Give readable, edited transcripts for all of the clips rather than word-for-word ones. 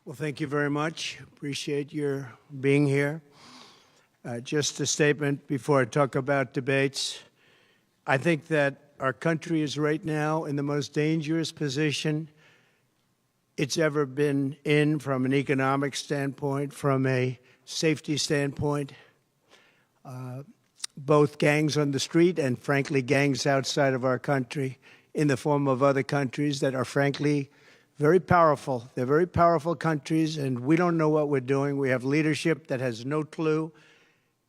Well, thank you very much. Appreciate your being here. Just a statement before I talk about debates. I think that our country is right now in the most dangerous position it's ever been in from an economic standpoint, from a safety standpoint. Both gangs on the street and, frankly, gangs outside of our country in the form of other countries that are, frankly, very powerful. They're very powerful countries, and we don't know what we're doing. We have leadership that has no clue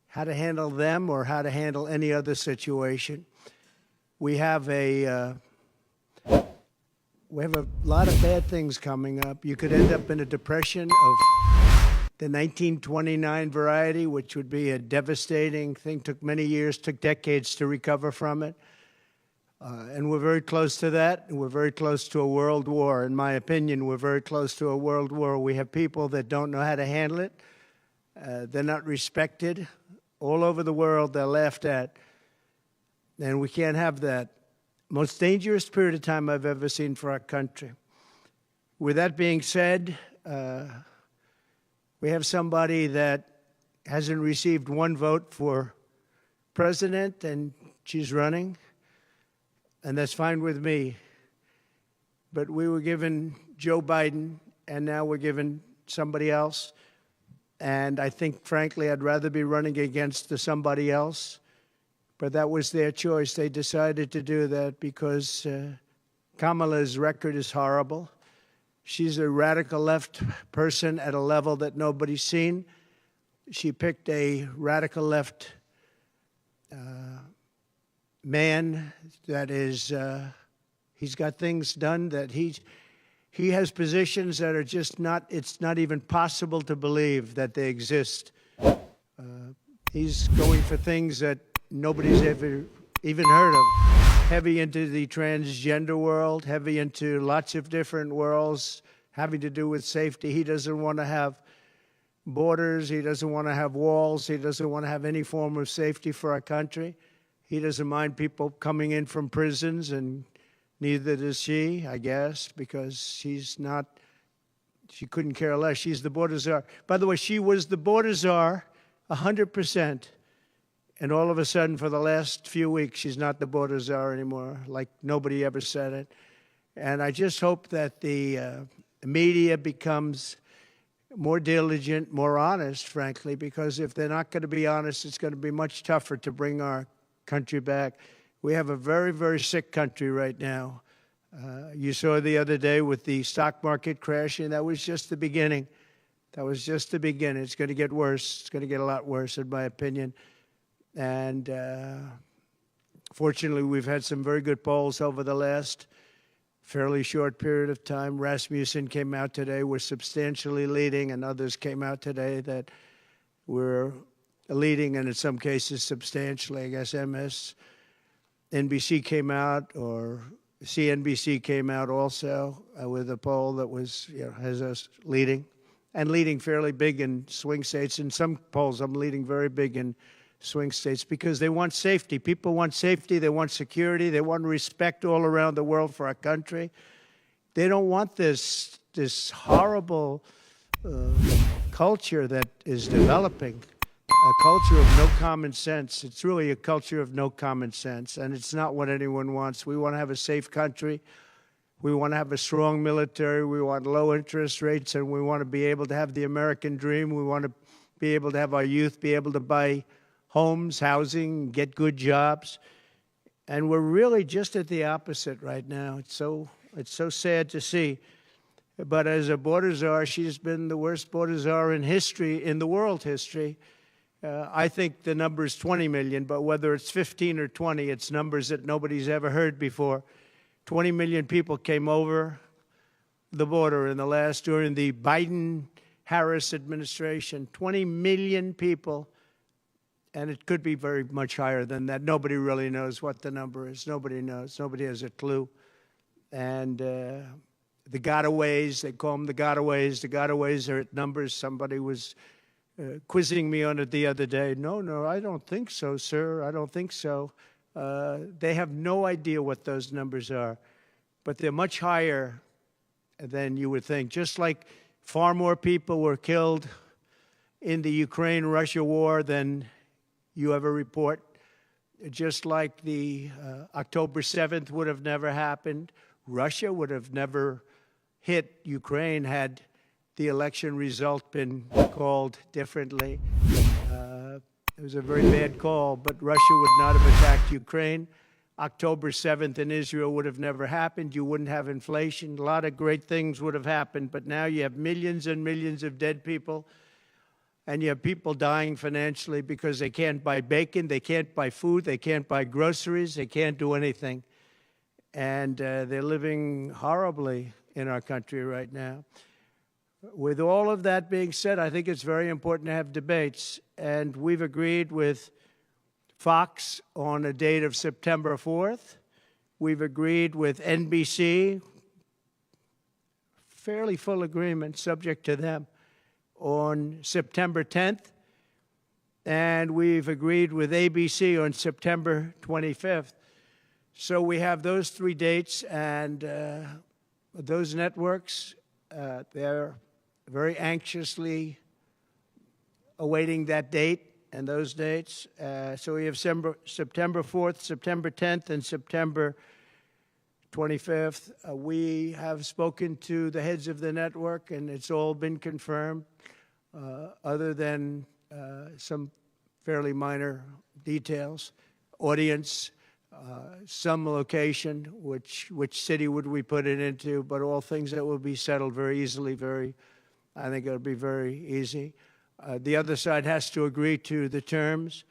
how to handle them or how to handle any other situation. We have a lot of bad things coming up. You could end up in a depression of the 1929 variety, which would be a devastating thing. Took many years, took decades to recover from it. And we're very close to that. And we're very close to a world war. In my opinion, we're very close to a world war. We have people that don't know how to handle it. They're not respected. All over the world, they're laughed at. And we can't have that. Most dangerous period of time I've ever seen for our country. With that being said, we have somebody that hasn't received one vote for president, and she's running, and that's fine with me. But we were given Joe Biden, and now we're given somebody else. And I think, frankly, I'd rather be running against somebody else. But that was their choice. They decided to do that because Kamala's record is horrible. She's a radical left person at a level that nobody's seen. She picked a radical left man that is, he's got things done that he has positions that are just not, it's not even possible to believe that they exist. He's going for things that nobody's ever even heard of. Heavy into the transgender world, heavy into lots of different worlds having to do with safety. He doesn't want to have borders. He doesn't want to have walls. He doesn't want to have any form of safety for our country. He doesn't mind people coming in from prisons, and neither does she, I guess, because she couldn't care less. She's the border czar. By the way, she was the border czar 100%. And all of a sudden, for the last few weeks, she's not the border czar anymore, like nobody ever said it. And I just hope that the media becomes more diligent, more honest, frankly, because if they're not going to be honest, it's going to be much tougher to bring our country back. We have a very, very sick country right now. You saw the other day with the stock market crashing. That was just the beginning. That was just the beginning. It's going to get worse. It's going to get a lot worse, in my opinion. And fortunately, we've had some very good polls over the last fairly short period of time. Rasmussen came out today. We're substantially leading, and others came out today that we're leading, and in some cases substantially. I guess MSNBC came out, or CNBC came out also with a poll that was, has us leading, and leading fairly big in swing states. In some polls, I'm leading very big in swing states because they want safety. People want safety. They want security. They want respect all around the world for our country. They don't want this horrible culture that is developing, a culture of no common sense. It's really a culture of no common sense, and it's not what anyone wants. We want to have a safe country. We want to have a strong military. We want low interest rates, and we want to be able to have the American dream. We want to be able to have our youth be able to buy homes, housing, get good jobs. And we're really just at the opposite right now. It's so sad to see. But as a border czar, she's been the worst border czar in history, in the world history. I think the number is 20 million, but whether it's 15 or 20, it's numbers that nobody's ever heard before. 20 million people came over the border during the Biden-Harris administration. 20 million people. And it could be very much higher than that. Nobody really knows what the number is. Nobody knows. Nobody has a clue. And the gotaways, they call them the gotaways. The gotaways are at numbers. Somebody was quizzing me on it the other day. No, I don't think so, sir. I don't think so. They have no idea what those numbers are. But they're much higher than you would think. Just like Far more people were killed in the Ukraine-Russia war than you ever report. Just like the October 7th would have never happened, Russia would have never hit Ukraine had the election result been called differently. It was a very bad call, but Russia would not have attacked Ukraine. October 7th in Israel would have never happened. You wouldn't have inflation. A lot of great things would have happened, but now you have millions and millions of dead people, and you have people dying financially because they can't buy bacon, they can't buy food, they can't buy groceries, they can't do anything. And they're living horribly in our country right now. With all of that being said, I think it's very important to have debates, and we've agreed with Fox on a date of September 4th. We've agreed with NBC, fairly full agreement, subject to them, on September 10th. And we've agreed with ABC on September 25th. So we have those three dates, and those networks, they're very anxiously awaiting that date and those dates. So we have September 4th, September 10th, and September 25th. We have spoken to the heads of the network, and it's all been confirmed, other than some fairly minor details. Audience, some location, which city would we put it into, but all things that will be settled very easily, I think it'll be very easy. The other side has to agree to the terms.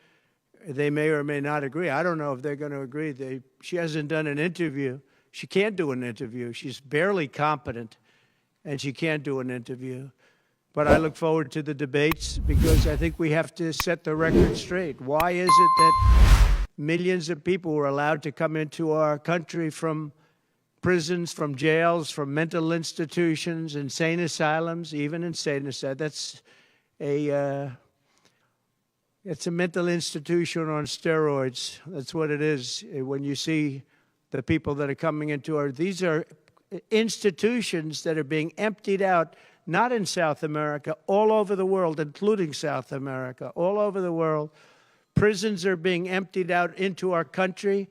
They may or may not agree. I don't know if they're going to agree. She hasn't done an interview. She can't do an interview. She's barely competent, and she can't do an interview. But I look forward to the debates because I think we have to set the record straight. Why is it that millions of people were allowed to come into our country from prisons, from jails, from mental institutions, insane asylums, even insane asylums? It's a mental institution on steroids. That's what it is. When you see the people that are coming into these are institutions that are being emptied out, not in South America, all over the world, including South America, all over the world. Prisons are being emptied out into our country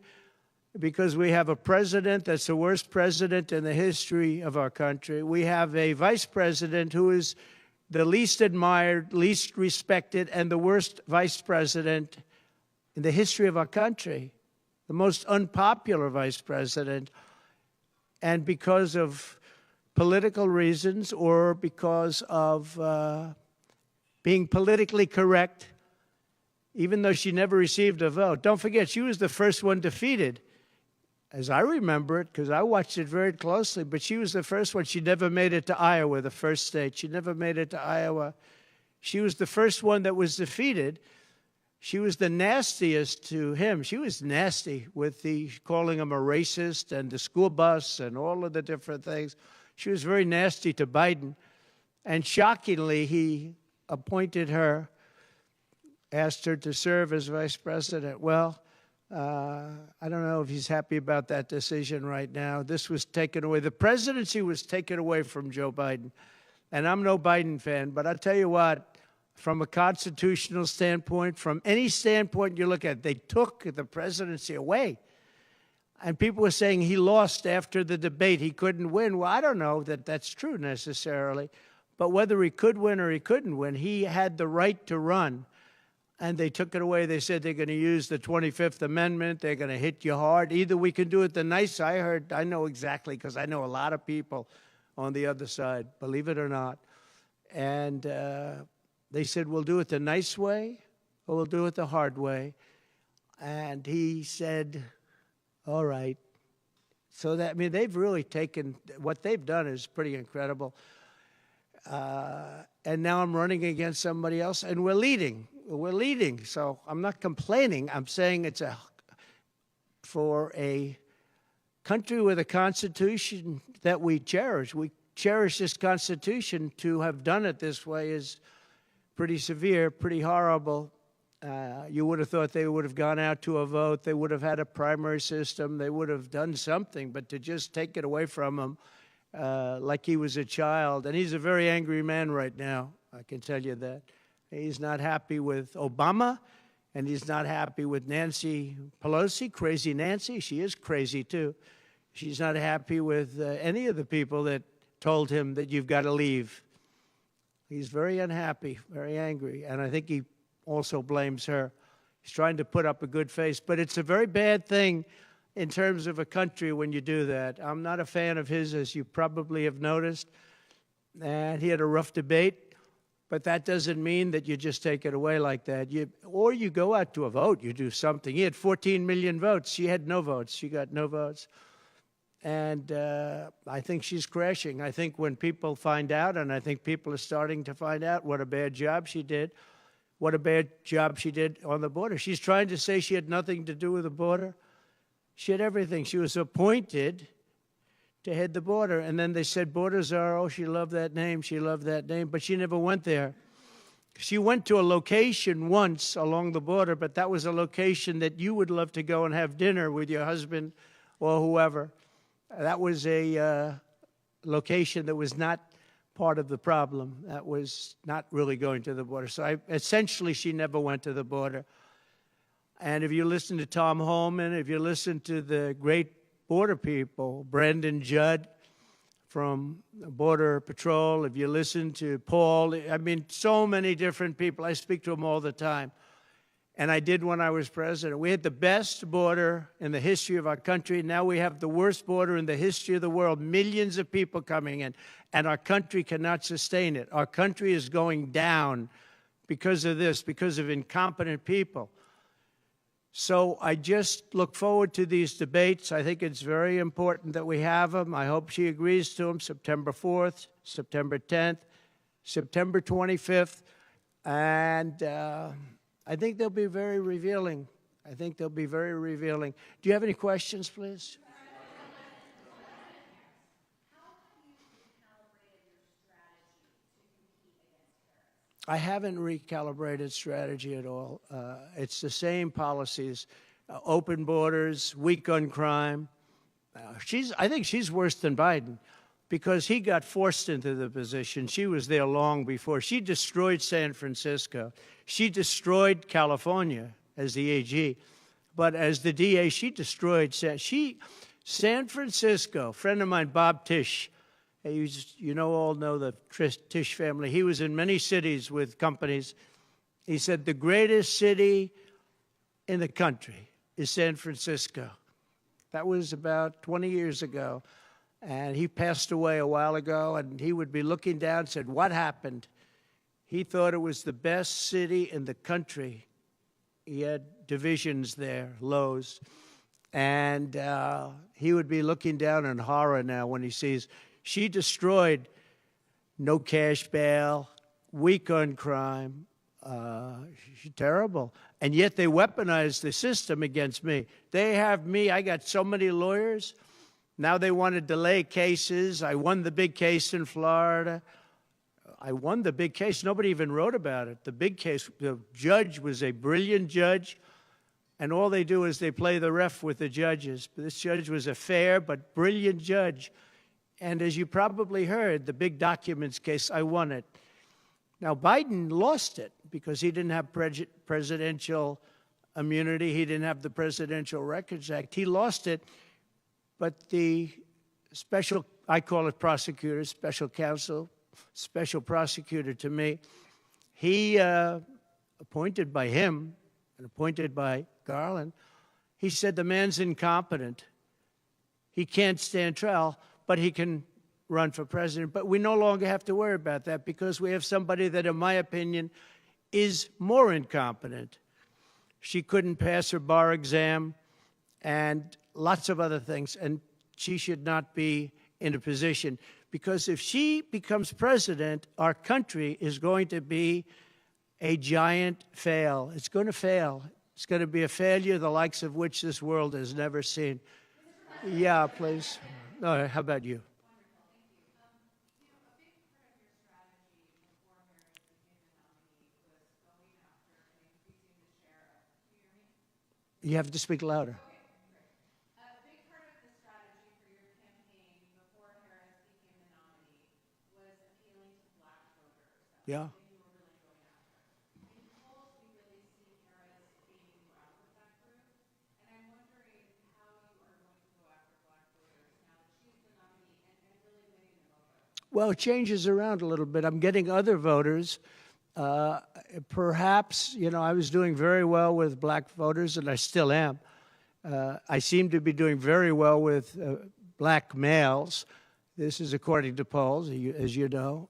because we have a president that's the worst president in the history of our country. We have a vice president who is the least admired, least respected, and the worst vice president in the history of our country, the most unpopular vice president. And because of political reasons or because of being politically correct, even though she never received a vote. Don't forget, she was the first one defeated, as I remember it, because I watched it very closely, but she was the first one. She never made it to Iowa, the first state. She never made it to Iowa. She was the first one that was defeated. She was the nastiest to him. She was nasty with calling him a racist and the school bus and all of the different things. She was very nasty to Biden. And shockingly, he appointed her, asked her to serve as vice president. Well, I don't know if he's happy about that decision right now. This was taken away. The presidency was taken away from Joe Biden. And I'm no Biden fan, but I'll tell you what, from a constitutional standpoint, from any standpoint you look at, they took the presidency away. And people were saying he lost after the debate. He couldn't win. Well, I don't know that that's true necessarily. But whether he could win or he couldn't win, he had the right to run. And they took it away. They said they're going to use the 25th Amendment. They're going to hit you hard. Either we can do it the nice. I know exactly, because I know a lot of people on the other side, believe it or not. And they said, we'll do it the nice way or we'll do it the hard way. And he said, all right. So that, I mean, they've really taken, what they've done is pretty incredible. And now I'm running against somebody else, and we're leading. We're leading. So I'm not complaining. I'm saying for a country with a constitution that we cherish this Constitution. To have done it this way is pretty severe, pretty horrible. You would have thought they would have gone out to a vote. They would have had a primary system. They would have done something. But to just take it away from them like he was a child. And he's a very angry man right now, I can tell you that. He's not happy with Obama, and he's not happy with Nancy Pelosi, crazy Nancy. She is crazy, too. She's not happy with any of the people that told him that you've got to leave. He's very unhappy, very angry, and I think he also blames her. He's trying to put up a good face, but it's a very bad thing in terms of a country when you do that. I'm not a fan of his, as you probably have noticed, and he had a rough debate, but that doesn't mean that you just take it away like that. Or you go out to a vote, you do something. He had 14 million votes. She had no votes. She got no votes. And I think she's crashing. I think when people find out, and I think people are starting to find out what a bad job she did, what a bad job she did on the border. She's trying to say she had nothing to do with the border. She had everything. She was appointed to head the border. And then they said, border czar, oh, she loved that name, she loved that name, but she never went there. She went to a location once along the border, but that was a location that you would love to go and have dinner with your husband or whoever. That was a location that was not part of the problem. That was not really going to the border. So essentially, she never went to the border. And if you listen to Tom Homan, if you listen to the great border people, Brandon Judd from Border Patrol, if you listen to Paul, I mean, so many different people. I speak to them all the time. And I did when I was president. We had the best border in the history of our country. Now we have the worst border in the history of the world. Millions of people coming in, and our country cannot sustain it. Our country is going down because of this, because of incompetent people. So I just look forward to these debates. I think it's very important that we have them. I hope she agrees to them September 4th, September 10th, September 25th, and I think they'll be very revealing. I think they'll be very revealing. Do you have any questions, please? I haven't recalibrated strategy at all. It's the same policies, open borders, weak on crime. I think she's worse than Biden because he got forced into the position. She was there long before. She destroyed San Francisco. She destroyed California as the AG. But as the DA, she destroyed San Francisco. A friend of mine, Bob Tisch, all know the Tisch family. He was in many cities with companies. He said the greatest city in the country is San Francisco. That was about 20 years ago. And he passed away a while ago, and he would be looking down and said, what happened? He thought it was the best city in the country. He had divisions there, lows. And he would be looking down in horror now when he sees she destroyed no cash bail, weak on crime. She's terrible. And yet they weaponized the system against me. They have me. I got so many lawyers. Now they want to delay cases. I won the big case in Florida. I won the big case. Nobody even wrote about it. The big case, the judge was a brilliant judge, and all they do is they play the ref with the judges. This judge was a fair but brilliant judge. And as you probably heard, the big documents case, I won it. Now, Biden lost it because he didn't have presidential immunity. He didn't have the Presidential Records Act. He lost it. But the special, I call it prosecutor, special counsel, special prosecutor to me, he, appointed by him and appointed by Garland, he said the man's incompetent. He can't stand trial, but he can run for president. But we no longer have to worry about that because we have somebody that, in my opinion, is more incompetent. She couldn't pass her bar exam and lots of other things, and she should not be in a position because if she becomes president, our country is going to be a giant fail. It's going to fail. It's going to be a failure the likes of which this world has never seen. Yeah, please. No, how about you? You have to speak louder. Yeah. Well, it changes around a little bit. I'm getting other voters. Uh, Perhaps, I was doing very well with black voters, and I still am. I seem to be doing very well with black males. This is according to polls, as you know.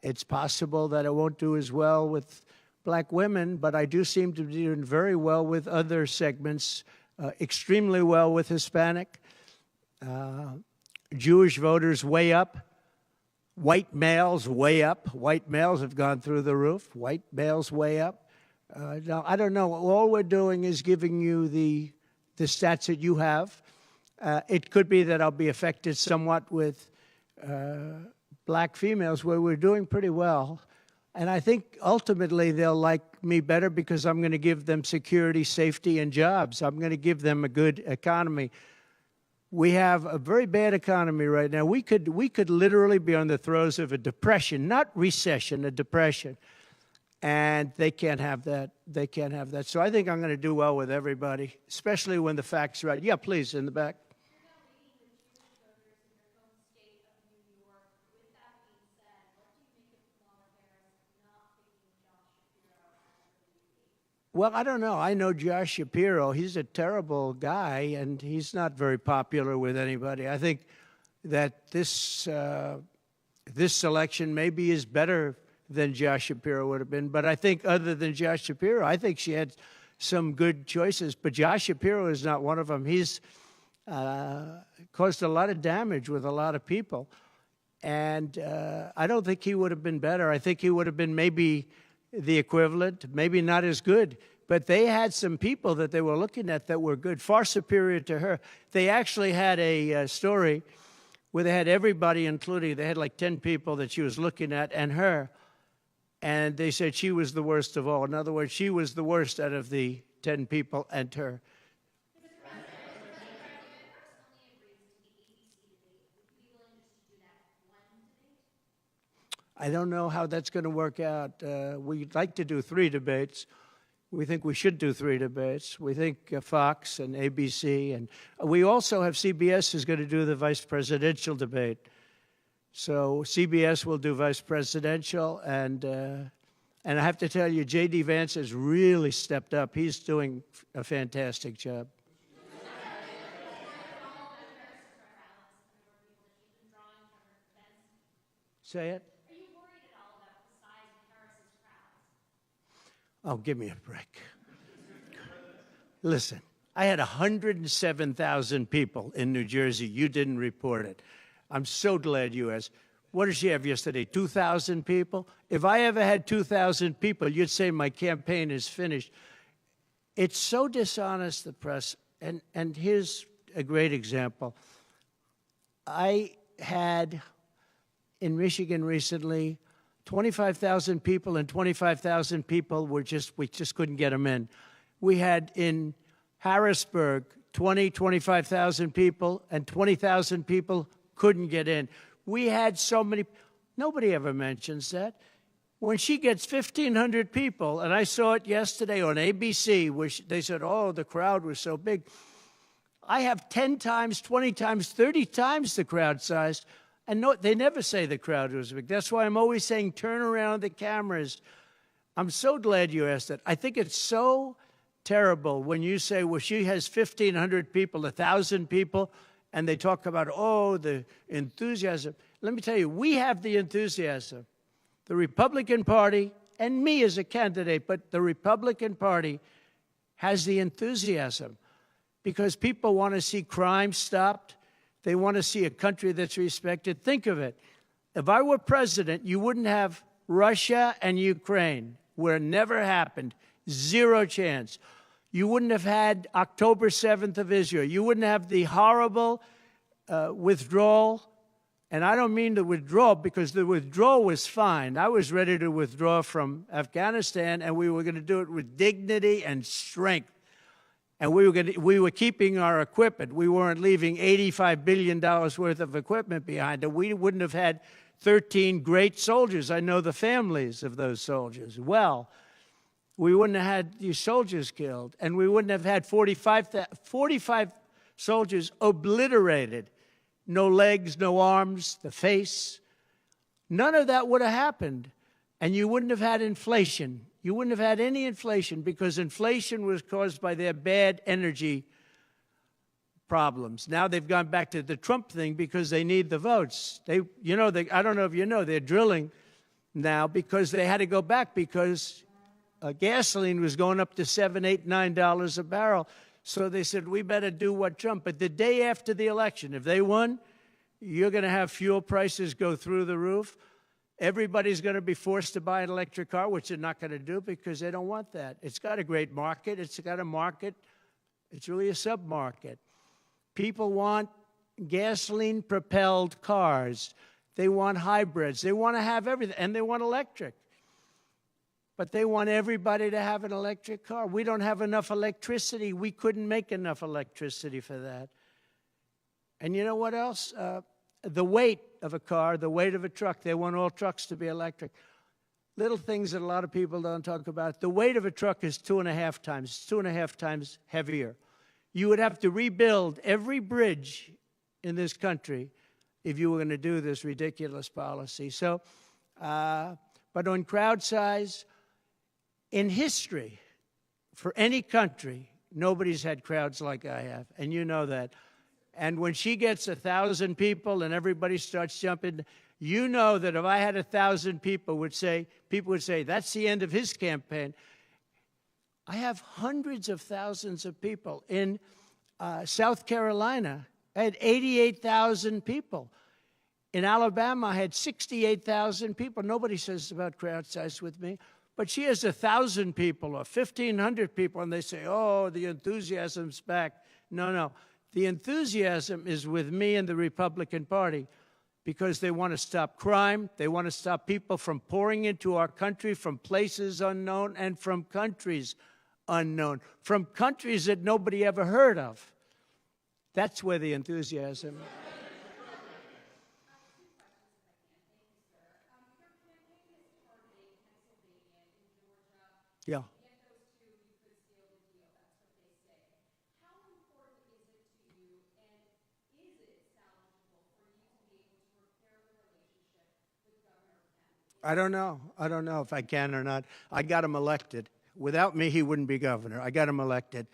It's possible that I won't do as well with black women, but I do seem to be doing very well with other segments, extremely well with Hispanic. Jewish voters way up. White males way up. White males have gone through the roof. White males way up. Now, I don't know. All we're doing is giving you the stats that you have. It could be that I'll be affected somewhat with black females, where we're doing pretty well. And I think ultimately they'll like me better because I'm going to give them security, safety, and jobs. I'm going to give them a good economy. We have a very bad economy right now. We could literally be on the throes of a depression, not recession, a depression. And they can't have that. They can't have that. So I think I'm going to do well with everybody, especially when the facts are right. Yeah, please, in the back. Well, I don't know. I know Josh Shapiro. He's a terrible guy, and he's not very popular with anybody. I think that this election maybe is better than Josh Shapiro would have been. But I think other than Josh Shapiro, I think she had some good choices. But Josh Shapiro is not one of them. He's caused a lot of damage with a lot of people. And I don't think he would have been better. I think he would have been maybe the equivalent, maybe not as good. But they had some people that they were looking at that were good, far superior to her. They actually had a story where they had everybody, including, they had like 10 people that she was looking at, and her. And they said she was the worst of all. In other words, she was the worst out of the 10 people and her. I don't know how that's going to work out. We'd like to do 3 debates. We think we should do 3 debates. We think Fox and ABC. And we also have CBS is going to do the vice presidential debate. So CBS will do vice presidential. And I have to tell you, J.D. Vance has really stepped up. He's doing a fantastic job. Say it. Oh, give me a break. Listen, I had 107,000 people in New Jersey. You didn't report it. I'm so glad you asked. What did she have yesterday, 2,000 people? If I ever had 2,000 people, you'd say my campaign is finished. It's so dishonest, the press. And here's a great example. I had in Michigan recently 25,000 people, and 25,000 people we just couldn't get them in. We had in Harrisburg 25,000 people, and 20,000 people couldn't get in. We had so many, nobody ever mentions that. When she gets 1,500 people, and I saw it yesterday on ABC, where they said, oh, the crowd was so big. I have 10 times, 20 times, 30 times the crowd size. And no, they never say the crowd was big. That's why I'm always saying turn around the cameras. I'm so glad you asked that. I think it's so terrible when you say, well, she has 1,500 people, 1,000 people, and they talk about, oh, the enthusiasm. Let me tell you, we have the enthusiasm. The Republican Party, and me as a candidate, but the Republican Party has the enthusiasm because people want to see crime stopped. They want to see a country that's respected. Think of it. If I were president, you wouldn't have Russia and Ukraine, where it never happened. 0 chance. You wouldn't have had October 7th of Israel. You wouldn't have the horrible withdrawal. And I don't mean the withdrawal, because the withdrawal was fine. I was ready to withdraw from Afghanistan, and we were going to do it with dignity and strength. And we were keeping our equipment. We weren't leaving $85 billion worth of equipment behind. And we wouldn't have had 13 great soldiers. I know the families of those soldiers well. We wouldn't have had these soldiers killed, and we wouldn't have had 45 soldiers obliterated. No legs, no arms, the face. None of that would have happened, and you wouldn't have had inflation. You wouldn't have had any inflation because inflation was caused by their bad energy problems. Now they've gone back to the Trump thing because they need the votes. I don't know if you know, they're drilling now because they had to go back because gasoline was going up to $7, $8, $9 a barrel. So they said, we better do what Trump. But the day after the election, if they won, you're going to have fuel prices go through the roof. Everybody's going to be forced to buy an electric car, which they're not going to do because they don't want that. It's got a great market. It's got a market. It's really a sub-market. People want gasoline-propelled cars. They want hybrids. They want to have everything, and they want electric. But they want everybody to have an electric car. We don't have enough electricity. We couldn't make enough electricity for that. And you know what else? The weight of a car, the weight of a truck. They want all trucks to be electric. Little things that a lot of people don't talk about. The weight of a truck is 2.5 times. It's 2.5 times heavier. You would have to rebuild every bridge in this country if you were going to do this ridiculous policy. So, but on crowd size, in history, for any country, nobody's had crowds like I have, and you know that. And when she gets 1,000 people and everybody starts jumping, you know that if I had 1,000 people would say, that's the end of his campaign. I have hundreds of thousands of people. In South Carolina, I had 88,000 people. In Alabama, I had 68,000 people. Nobody says about crowd size with me. But she has 1,000 people or 1,500 people, and they say, oh, the enthusiasm's back. No. The enthusiasm is with me and the Republican Party because they want to stop crime. They want to stop people from pouring into our country from places unknown and from countries unknown, from countries that nobody ever heard of. That's where the enthusiasm. Yeah. I don't know. I don't know if I can or not. I got him elected. Without me, he wouldn't be governor. I got him elected.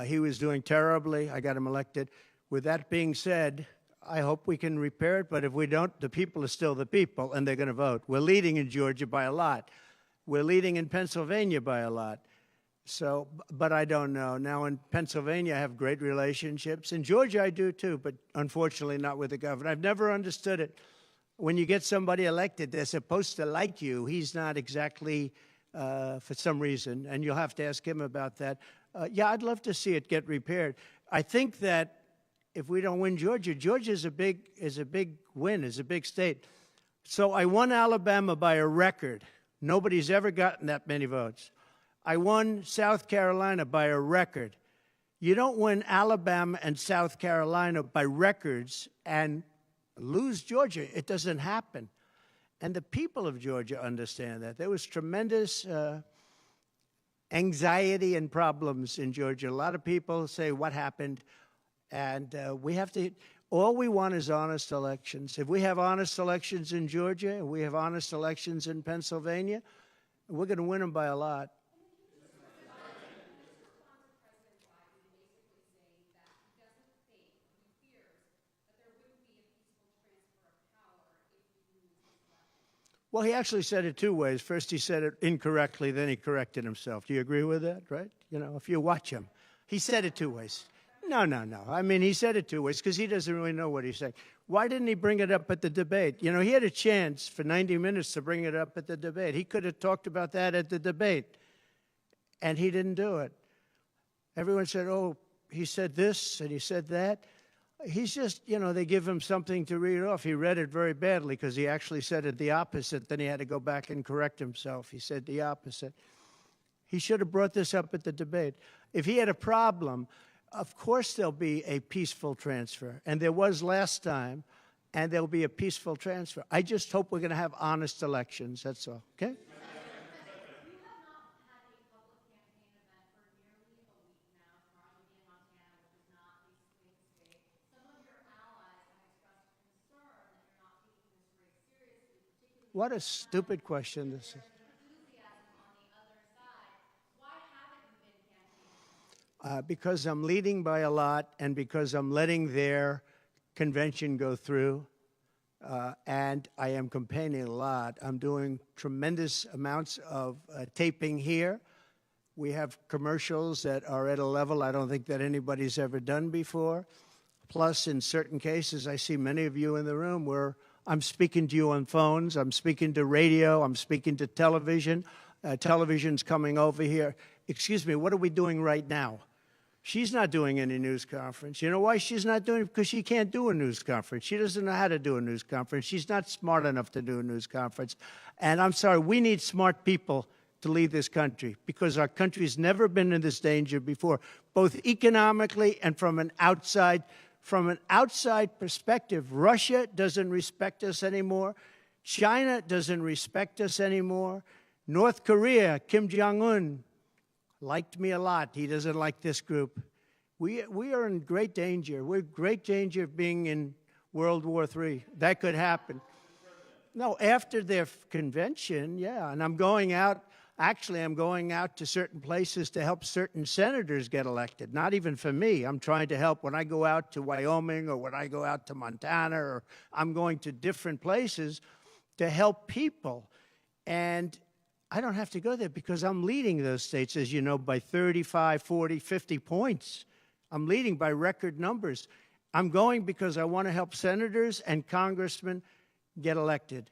He was doing terribly. I got him elected. With that being said, I hope we can repair it, but if we don't, the people are still the people, and they're going to vote. We're leading in Georgia by a lot. We're leading in Pennsylvania by a lot. So, but I don't know. Now, in Pennsylvania, I have great relationships. In Georgia, I do too, but unfortunately not with the governor. I've never understood it. When you get somebody elected, they're supposed to like you. He's not exactly, for some reason, and you'll have to ask him about that. Yeah, I'd love to see it get repaired. I think that if we don't win Georgia, Georgia is a big win, is a big state. So I won Alabama by a record. Nobody's ever gotten that many votes. I won South Carolina by a record. You don't win Alabama and South Carolina by records and lose Georgia. It doesn't happen. And the people of Georgia understand that. There was tremendous anxiety and problems in Georgia. A lot of people say, what happened? And we have to, all we want is honest elections. If we have honest elections in Georgia, and we have honest elections in Pennsylvania, we're going to win them by a lot. Well, he actually said it two ways. First, he said it incorrectly, then he corrected himself. Do you agree with that, right? You know, if you watch him, he said it two ways. No. I mean, he said it two ways because he doesn't really know what he's saying. Why didn't he bring it up at the debate? You know, he had a chance for 90 minutes to bring it up at the debate. He could have talked about that at the debate, and he didn't do it. Everyone said, oh, he said this and he said that. He's just, you know, they give him something to read off. He read it very badly because he actually said it the opposite. Then he had to go back and correct himself. He said the opposite. He should have brought this up at the debate. If he had a problem, of course there'll be a peaceful transfer. And there was last time. and there'll be a peaceful transfer. I just hope we're going to have honest elections. That's all. Okay? What a stupid question this is. Because I'm leading by a lot, and because I'm letting their convention go through, and I am campaigning a lot. I'm doing tremendous amounts of taping here. We have commercials that are at a level I don't think that anybody's ever done before. Plus, in certain cases, I see many of you in the room where I'm speaking to you on phones, I'm speaking to radio, I'm speaking to television. Television's coming over here. Excuse me, what are we doing right now? She's not doing any news conference. You know why she's not doing it? Because she can't do a news conference. She doesn't know how to do a news conference. She's not smart enough to do a news conference. And I'm sorry, we need smart people to lead this country because our country's never been in this danger before, both economically and from an outside perspective. Russia doesn't respect us anymore. China doesn't respect us anymore. North Korea, Kim Jong-un, liked me a lot. He doesn't like this group. We are in great danger. We're in great danger of being in World War III. That could happen. No, after their convention, yeah. And I'm going out. Actually, I'm going out to certain places to help certain senators get elected. Not even for me. I'm trying to help when I go out to Wyoming or when I go out to Montana, or I'm going to different places to help people. And I don't have to go there because I'm leading those states, as you know, by 35, 40, 50 points. I'm leading by record numbers. I'm going because I want to help senators and congressmen get elected.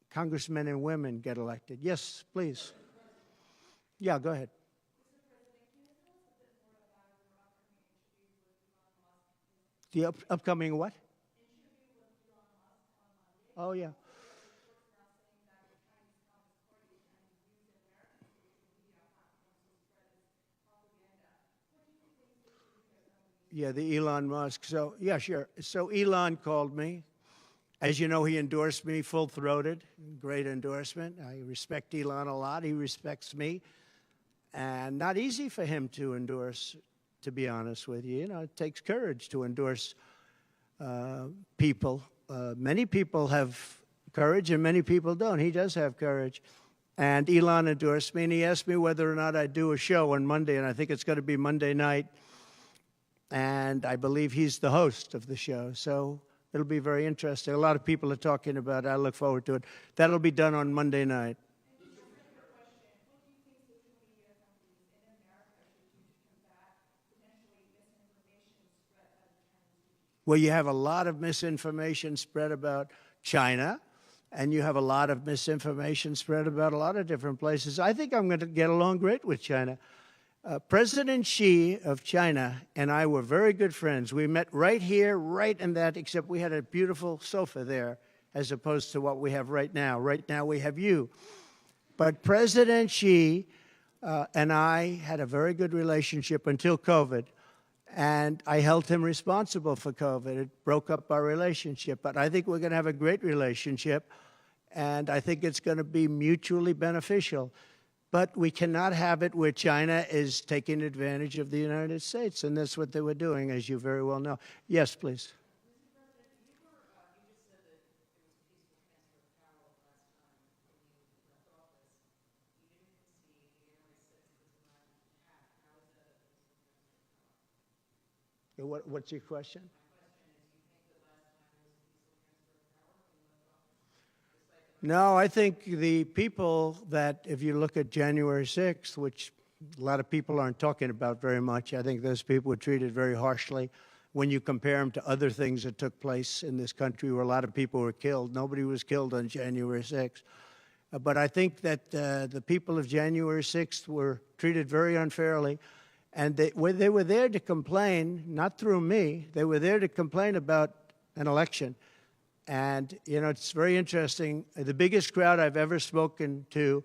Congressmen and women get elected. Yes, please. Yeah, go ahead. The upcoming what? Oh, yeah. Yeah, the Elon Musk. So, yeah, sure. So Elon called me. As you know, he endorsed me full-throated. Great endorsement. I respect Elon a lot. He respects me. And not easy for him to endorse, to be honest with you. You know, it takes courage to endorse people. Many people have courage and many people don't. He does have courage. And Elon endorsed me, and he asked me whether or not I'd do a show on Monday, and I think it's going to be Monday night. And I believe he's the host of the show. So it'll be very interesting. A lot of people are talking about it. I look forward to it. That'll be done on Monday night. Well, you have a lot of misinformation spread about China, and you have a lot of misinformation spread about a lot of different places. I think I'm going to get along great with China. President Xi of China and I were very good friends. We met right here, right in that, except we had a beautiful sofa there, as opposed to what we have right now. Right now we have you. But President Xi and I had a very good relationship until COVID. And I held him responsible for COVID. It broke up our relationship. But I think we're going to have a great relationship, and I think it's going to be mutually beneficial. But we cannot have it where China is taking advantage of the United States, and that's what they were doing, as you very well know. Yes, please. What's your question? No, I think the people that, if you look at January 6th, which a lot of people aren't talking about very much, I think those people were treated very harshly. When you compare them to other things that took place in this country where a lot of people were killed, nobody was killed on January 6th. But I think that the people of January 6th were treated very unfairly. And they were there to complain, not through me, they were there to complain about an election. And, you know, it's very interesting. The biggest crowd I've ever spoken to,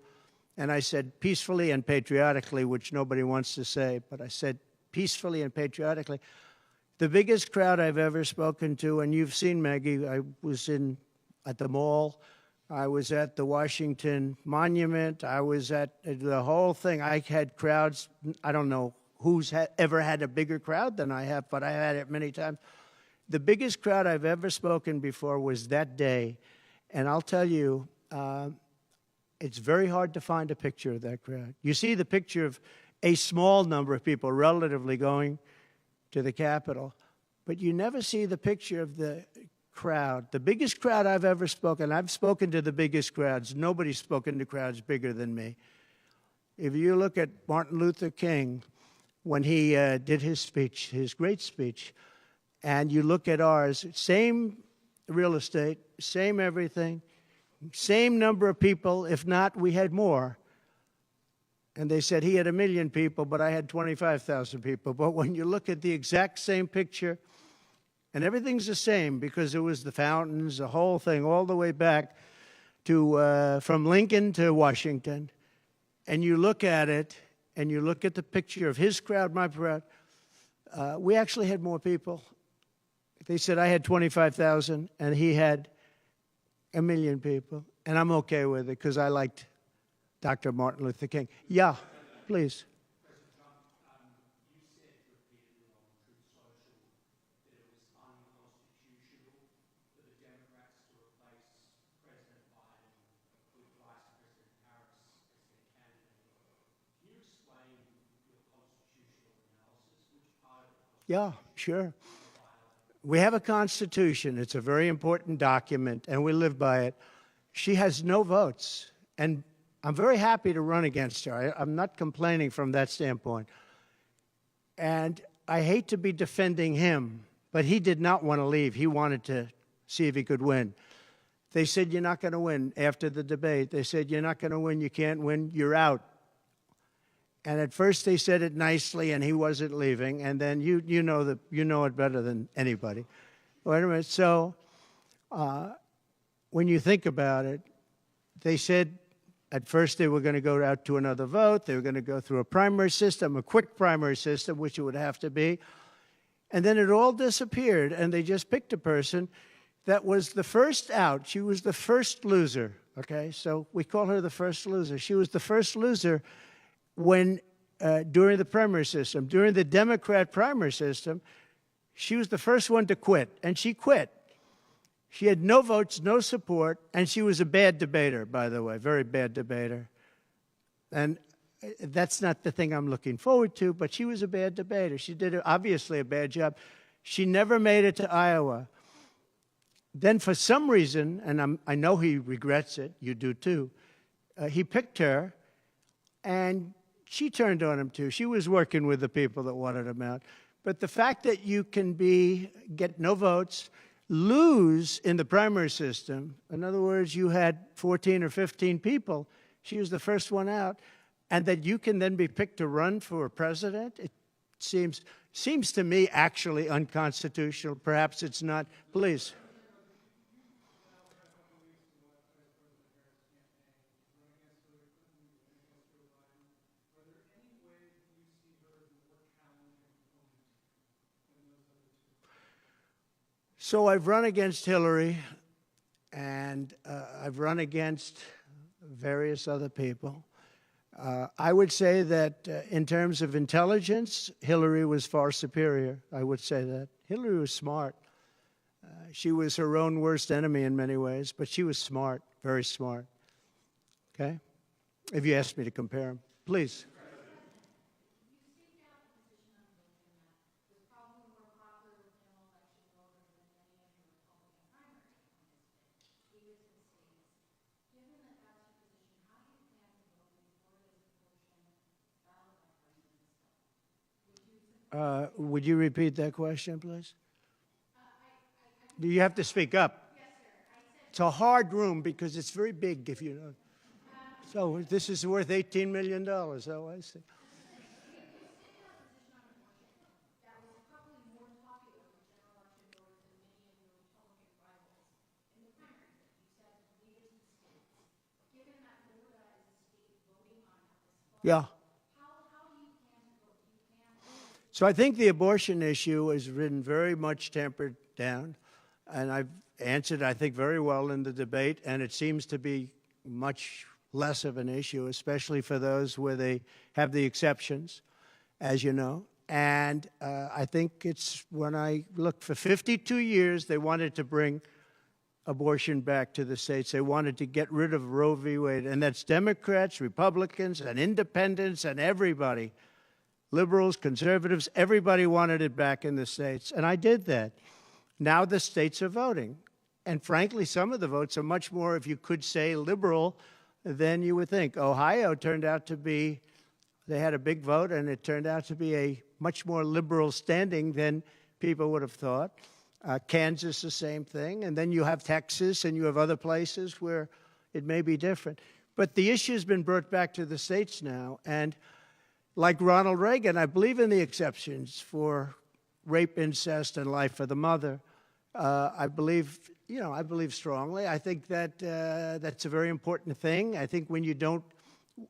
and I said peacefully and patriotically, which nobody wants to say, but I said peacefully and patriotically, The biggest crowd I've ever spoken to, and you've seen Maggie, I was at the mall, I was at the Washington Monument, I was at the whole thing. I had crowds, I don't know who's ever had a bigger crowd than I have, but I had it many times. The biggest crowd I've ever spoken before was that day, and I'll tell you, it's very hard to find a picture of that crowd. You see the picture of a small number of people relatively going to the Capitol, but you never see the picture of the crowd. The biggest crowd I've ever spoken, I've spoken to the biggest crowds. Nobody's spoken to crowds bigger than me. If you look at Martin Luther King, when he did his speech, his great speech, and you look at ours, same real estate, same everything, same number of people, if not, we had more. And they said he had 1 million people, but I had 25,000 people. But when you look at the exact same picture, and everything's the same because it was the fountains, the whole thing, all the way back to from Lincoln to Washington, and you look at it, and you look at the picture of his crowd, my crowd, we actually had more people. They said I had 25,000, and he had 1 million people, and I'm okay with it because I liked Dr. Martin Luther King. Yeah, please. President Trump, you said repeatedly on Truth Social that it was unconstitutional for the Democrats to replace President Biden with Vice President Harris as their candidate. Can you explain your constitutional analysis? Which part of the Constitution? Yeah, sure. We have a Constitution. It's a very important document, and we live by it. She has no votes, and I'm very happy to run against her. I'm not complaining from that standpoint. And I hate to be defending him, but he did not want to leave. He wanted to see if he could win. They said, you're not going to win. After the debate, they said, you're not going to win, you can't win, you're out. And at first they said it nicely, and he wasn't leaving. And then you know it better than anybody. Wait a minute. So when you think about it, they said at first they were going to go out to another vote. They were going to go through a primary system, a quick primary system, which it would have to be. And then it all disappeared, and they just picked a person that was the first out. She was the first loser, okay? So we call her the first loser. She was the first loser when during the primary system. During the Democrat primary system, she was the first one to quit, and she quit. She had no votes, no support, and she was a bad debater, by the way, very bad debater. And that's not the thing I'm looking forward to, but she was a bad debater. She did obviously a bad job. She never made it to Iowa. Then for some reason, and I know he regrets it, you do too, he picked her, and she turned on him too. She was working with the people that wanted him out. But the fact that you can get no votes, lose in the primary system, in other words, you had 14 or 15 people, she was the first one out, and that you can then be picked to run for president, it seems to me actually unconstitutional. Perhaps it's not. Please. So I've run against Hillary, and I've run against various other people. I would say that in terms of intelligence, Hillary was far superior. I would say that. Hillary was smart. She was her own worst enemy in many ways, but she was smart, very smart. Okay? If you ask me to compare them, please. Would you repeat that question, please? You have to speak up. Yes, sir. It's a hard room because it's very big, if you know. So this is worth $18 million. Oh, I see. That was probably more popular with general election voters than many of your Republican rivals in the primary that you said leaders in states. Given that Florida is a state voting on at this point, Yeah. how do you plan to vote? Do you plan to So I think the abortion issue has been very much tempered down, and I've answered, I think, very well in the debate, and it seems to be much less of an issue, especially for those where they have the exceptions, as you know. And I think it's when I look, for 52 years, they wanted to bring abortion back to the states. They wanted to get rid of Roe v. Wade, and that's Democrats, Republicans, and independents, and everybody. Liberals, conservatives, everybody wanted it back in the states, and I did that. Now the states are voting, and frankly, some of the votes are much more, if you could say, liberal than you would think. Ohio turned out to be, they had a big vote, and it turned out to be a much more liberal standing than people would have thought. Kansas, the same thing, and then you have Texas, and you have other places where it may be different. But the issue has been brought back to the states now, and like Ronald Reagan, I believe in the exceptions for rape, incest, and life for the mother. I believe strongly. I think that that's a very important thing. I think when you don't,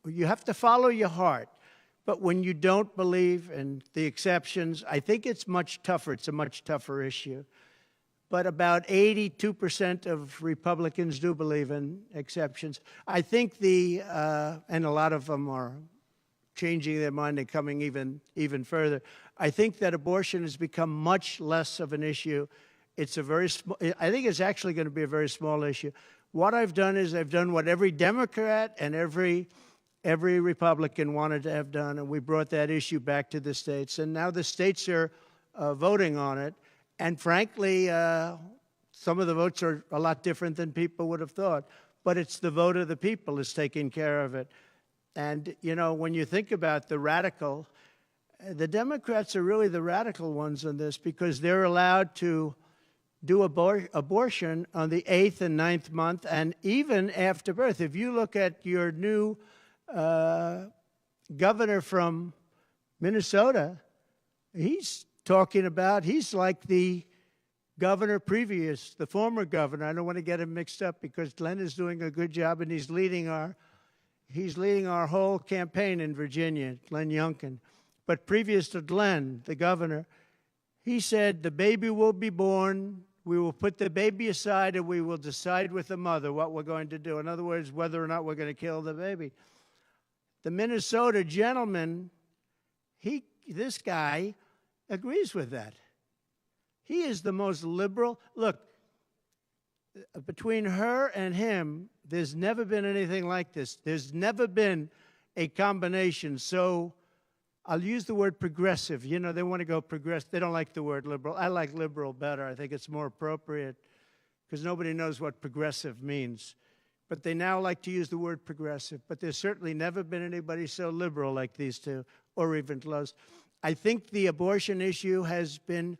you have to follow your heart. But when you don't believe in the exceptions, I think it's much tougher. It's a much tougher issue. But about 82% of Republicans do believe in exceptions. I think and a lot of them are changing their mind and coming even further. I think that abortion has become much less of an issue. It's a very I think it's actually going to be a very small issue. What I've done is I've done what every Democrat and every Republican wanted to have done, and we brought that issue back to the states. And now the states are voting on it. And frankly, some of the votes are a lot different than people would have thought. But it's the vote of the people is taking care of it. And, you know, when you think about the Democrats are really the radical ones on this because they're allowed to do abortion on the 8th and 9th month and even after birth. If you look at your new governor from Minnesota, he's talking about, he's like the governor previous, the former governor. I don't want to get him mixed up because Glenn is doing a good job and he's leading our whole campaign in Virginia, Glenn Youngkin. But previous to Glenn, the governor, he said the baby will be born, we will put the baby aside, and we will decide with the mother what we're going to do. In other words, whether or not we're going to kill the baby. The Minnesota gentleman, this guy agrees with that. He is the most liberal. Look, between her and him, there's never been anything like this. There's never been a combination. So I'll use the word progressive. You know, they want to go progressive. They don't like the word liberal. I like liberal better. I think it's more appropriate because nobody knows what progressive means. But they now like to use the word progressive. But there's certainly never been anybody so liberal like these two, or even close. I think the abortion issue has been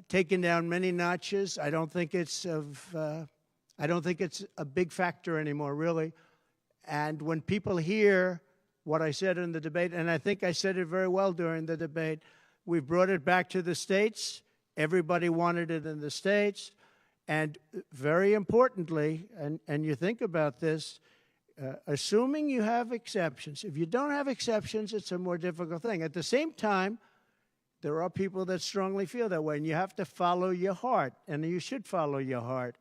taken down many notches. I don't think it's a big factor anymore, really. And when people hear what I said in the debate, and I think I said it very well during the debate, we brought it back to the states. Everybody wanted it in the states. And very importantly, and you think about this, assuming you have exceptions. If you don't have exceptions, it's a more difficult thing. At the same time, there are people that strongly feel that way, and you have to follow your heart, and you should follow your heart.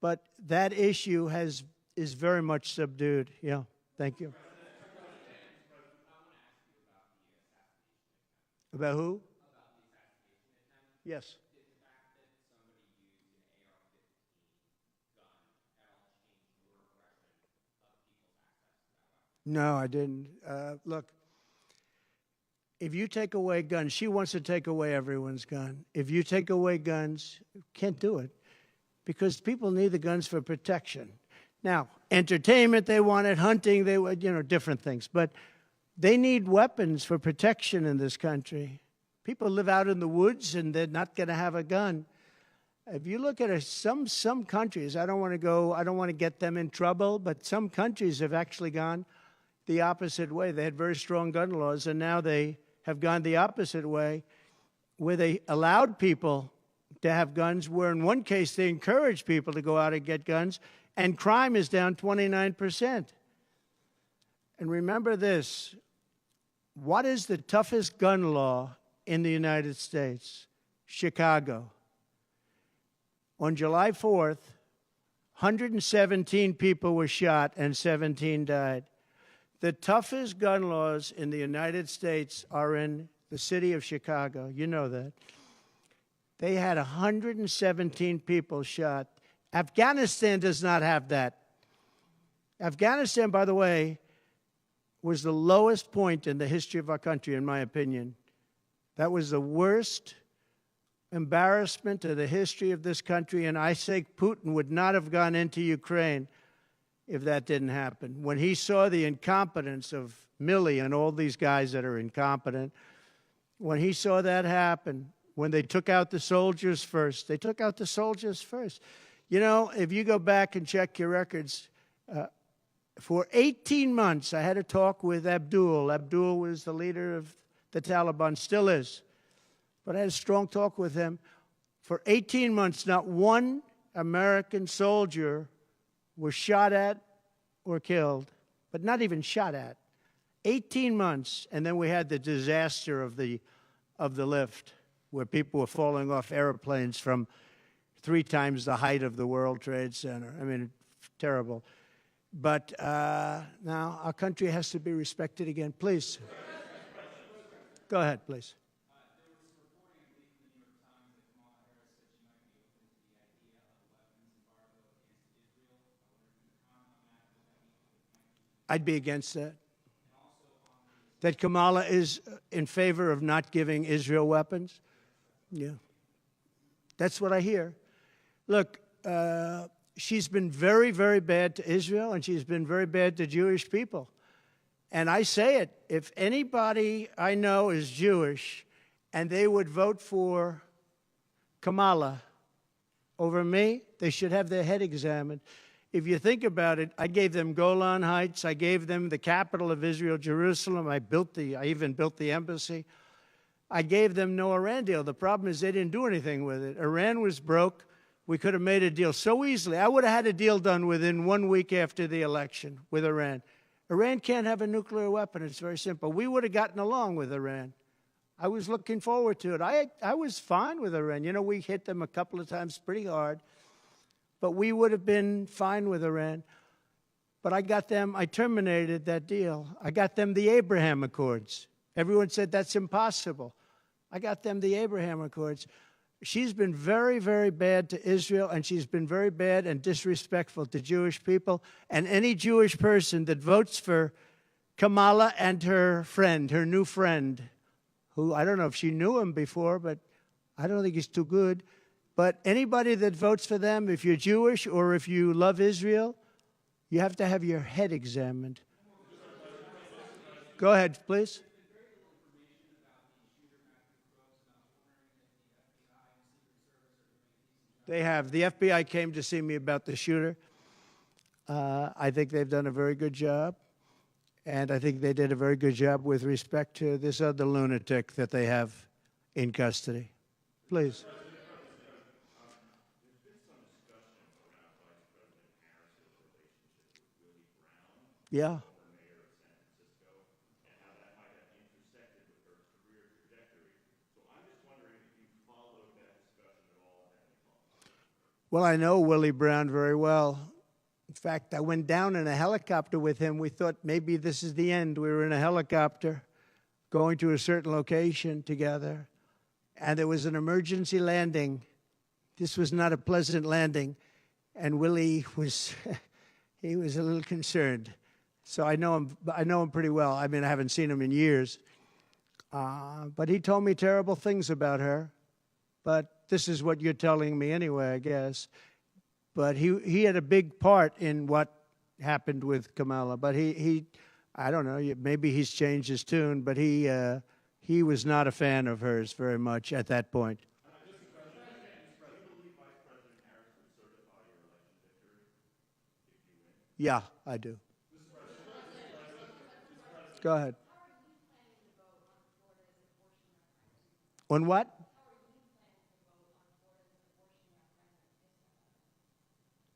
But that issue is very much subdued. Yeah, thank you. About who? Yes. No, I didn't. Look, if you take away guns, she wants to take away everyone's gun. If you take away guns, can't do it because people need the guns for protection. Now, entertainment, they want it, hunting, they want, different things. But they need weapons for protection in this country. People live out in the woods and they're not going to have a gun. If you look at some countries, I don't want to get them in trouble, but some countries have actually gone the opposite way. They had very strong gun laws, and now they have gone the opposite way, where they allowed people to have guns, where in one case they encouraged people to go out and get guns, and crime is down 29%. And remember this, What is the toughest gun law in the United States? Chicago. On July 4th, 117 people were shot and 17 died. The toughest gun laws in the United States are in the city of Chicago. You know that. They had 117 people shot. Afghanistan does not have that. Afghanistan, by the way, was the lowest point in the history of our country, in my opinion. That was the worst embarrassment to the history of this country, and I say Putin would not have gone into Ukraine if that didn't happen. When he saw the incompetence of Milley and all these guys that are incompetent, when he saw that happen, when they took out the soldiers first, they took out the soldiers first. You know, if you go back and check your records, for 18 months, I had a talk with Abdul. Abdul was the leader of the Taliban, still is. But I had a strong talk with him. For 18 months, not one American soldier was shot at or killed, but not even shot at. 18 months, and then we had the disaster of the lift, where people were falling off airplanes from 3 times the height of the World Trade Center. I mean, terrible. But now our country has to be respected again. Please. Go ahead, please. I'd be against that. That Kamala is in favor of not giving Israel weapons? Yeah. That's what I hear. Look, she's been very, very bad to Israel, and she's been very bad to Jewish people. And I say it, if anybody I know is Jewish and they would vote for Kamala over me, they should have their head examined. If you think about it, I gave them Golan Heights. I gave them the capital of Israel, Jerusalem. I even built the embassy. I gave them no Iran deal. The problem is they didn't do anything with it. Iran was broke. We could have made a deal so easily. I would have had a deal done within 1 week after the election with Iran. Iran can't have a nuclear weapon. It's very simple. We would have gotten along with Iran. I was looking forward to it. I was fine with Iran. You know, we hit them a couple of times pretty hard. But we would have been fine with Iran. But I terminated that deal. I got them the Abraham Accords. Everyone said that's impossible. I got them the Abraham Accords. She's been very, very bad to Israel, and she's been very bad and disrespectful to Jewish people. And any Jewish person that votes for Kamala and her friend, her new friend, who I don't know if she knew him before, but I don't think he's too good. But anybody that votes for them, if you're Jewish or if you love Israel, you have to have your head examined. Go ahead, please. They have. The FBI came to see me about the shooter. I think they've done a very good job. And I think they did a very good job with respect to this other lunatic that they have in custody. Please. Yeah. Well, I know Willie Brown very well. In fact, I went down in a helicopter with him. We thought maybe this is the end. We were in a helicopter going to a certain location together, and there was an emergency landing. This was not a pleasant landing, and Willie was, he was a little concerned. So I know him pretty well. I mean, I haven't seen him in years. But he told me terrible things about her. But this is what you're telling me anyway, I guess. But he had a big part in what happened with Kamala. But he I don't know, maybe he's changed his tune, but he was not a fan of hers very much at that point. Yeah, I do. Go ahead. On what?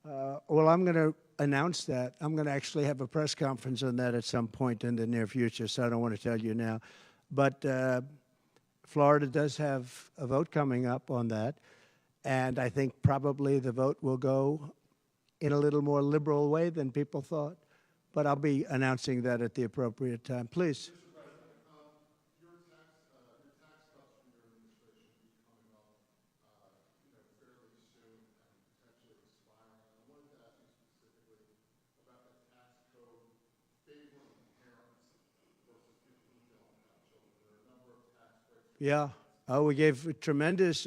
Well, I'm going to announce that. I'm going to actually have a press conference on that at some point in the near future, so I don't want to tell you now. But Florida does have a vote coming up on that, and I think probably the vote will go in a little more liberal way than people thought. But I'll be announcing that at the appropriate time. Please. Mr. President, your tax cuts from your administration will be coming up, fairly soon and potentially expiring. And I wanted to ask you specifically about the tax code favoring parents versus people who don't have children. There are a number of tax breaks. Yeah. Oh, we gave tremendous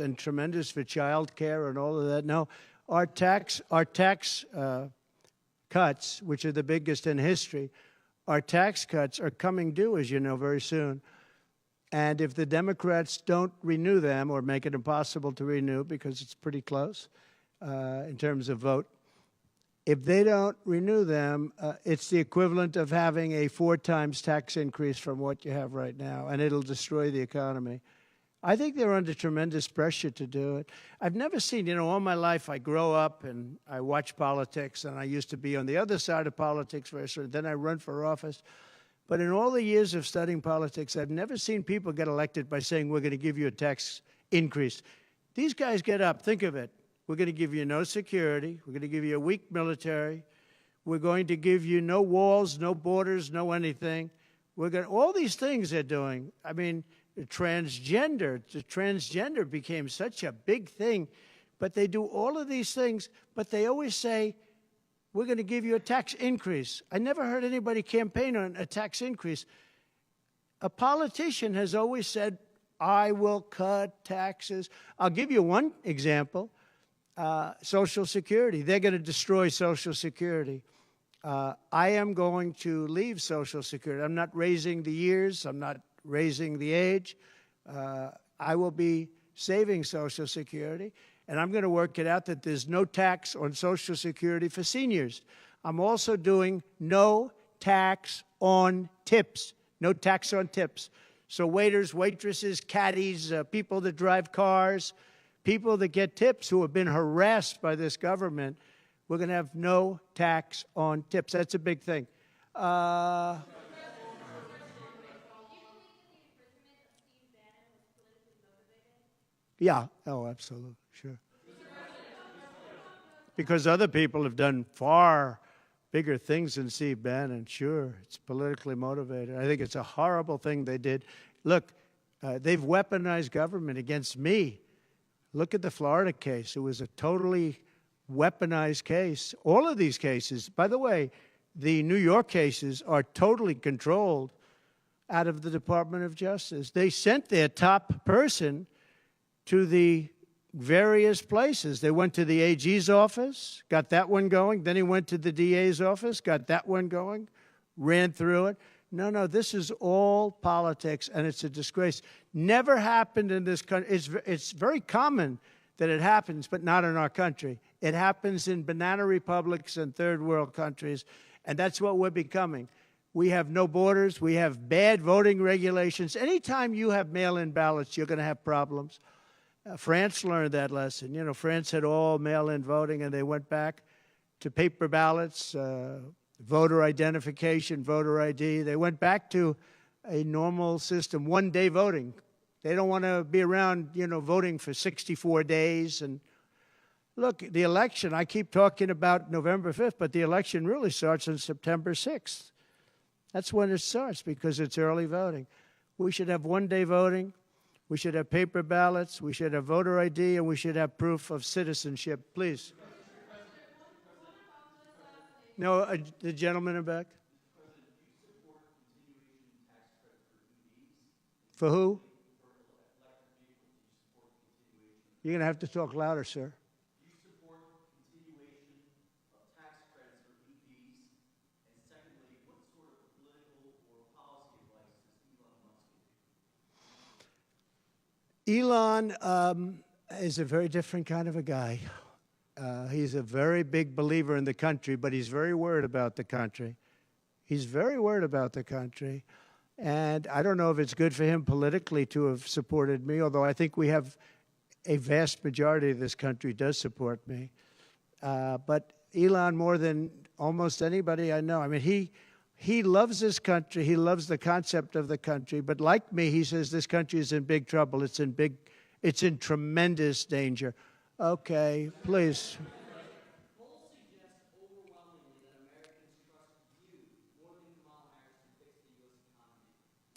for child care and all of that. No, our tax cuts, which are the biggest in history, our tax cuts are coming due, as you know, very soon. And if the Democrats don't renew them or make it impossible to renew because it's pretty close in terms of vote, if they don't renew them, it's the equivalent of having a 4 times tax increase from what you have right now, and it'll destroy the economy. I think they're under tremendous pressure to do it. I've never seen, all my life I grow up and I watch politics, and I used to be on the other side of politics first, then I run for office. But in all the years of studying politics, I've never seen people get elected by saying, we're going to give you a tax increase. These guys get up, think of it. We're going to give you no security. We're going to give you a weak military. We're going to give you no walls, no borders, no anything. All these things they're doing. I mean, the transgender became such a big thing, but they do all of these things, but they always say, we're going to give you a tax increase. I never heard anybody campaign on a tax increase. A politician has always said, I will cut taxes. I'll give you one example, Social Security. They're going to destroy Social Security. I am going to leave Social Security. I'm not raising the years. I'm not raising the age. I will be saving Social Security, and I'm going to work it out that there's no tax on Social Security for seniors. I'm also doing no tax on tips, no tax on tips. So waiters, waitresses, caddies, people that drive cars, people that get tips who have been harassed by this government, we're going to have no tax on tips. That's a big thing. Yeah, oh, absolutely, sure. Because other people have done far bigger things than Steve Bannon, sure. It's politically motivated. I think it's a horrible thing they did. Look, they've weaponized government against me. Look at the Florida case. It was a totally weaponized case. All of these cases, by the way, the New York cases are totally controlled out of the Department of Justice. They sent their top person to the various places. They went to the AG's office, got that one going. Then he went to the DA's office, got that one going, ran through it. No, this is all politics, and it's a disgrace. Never happened in this country. It's very common that it happens, but not in our country. It happens in banana republics and third world countries, and that's what we're becoming. We have no borders. We have bad voting regulations. Anytime you have mail-in ballots, you're going to have problems. France learned that lesson. France had all mail-in voting, and they went back to paper ballots, voter identification, voter ID. They went back to a normal system, one-day voting. They don't want to be around, voting for 64 days. And look, the election, I keep talking about November 5th, but the election really starts on September 6th. That's when it starts because it's early voting. We should have one-day voting. We should have paper ballots, we should have voter ID, and we should have proof of citizenship. Please. No, the gentleman in back. For who? You're going to have to talk louder, sir. Do you support continuation of tax credits for EVs? And secondly, what sort of political or policy advice does Elon Musk give you? Elon is a very different kind of a guy. He's a very big believer in the country, but he's very worried about the country. He's very worried about the country. And I don't know if it's good for him politically to have supported me, although I think we have a vast majority of this country does support me. But Elon more than almost anybody I know. I mean, he loves this country. He loves the concept of the country. But like me, he says this country is in big trouble. It's in tremendous danger. Okay, please. Polls suggest overwhelmingly that Americans trust you more than Kamala Harris to fix the U.S.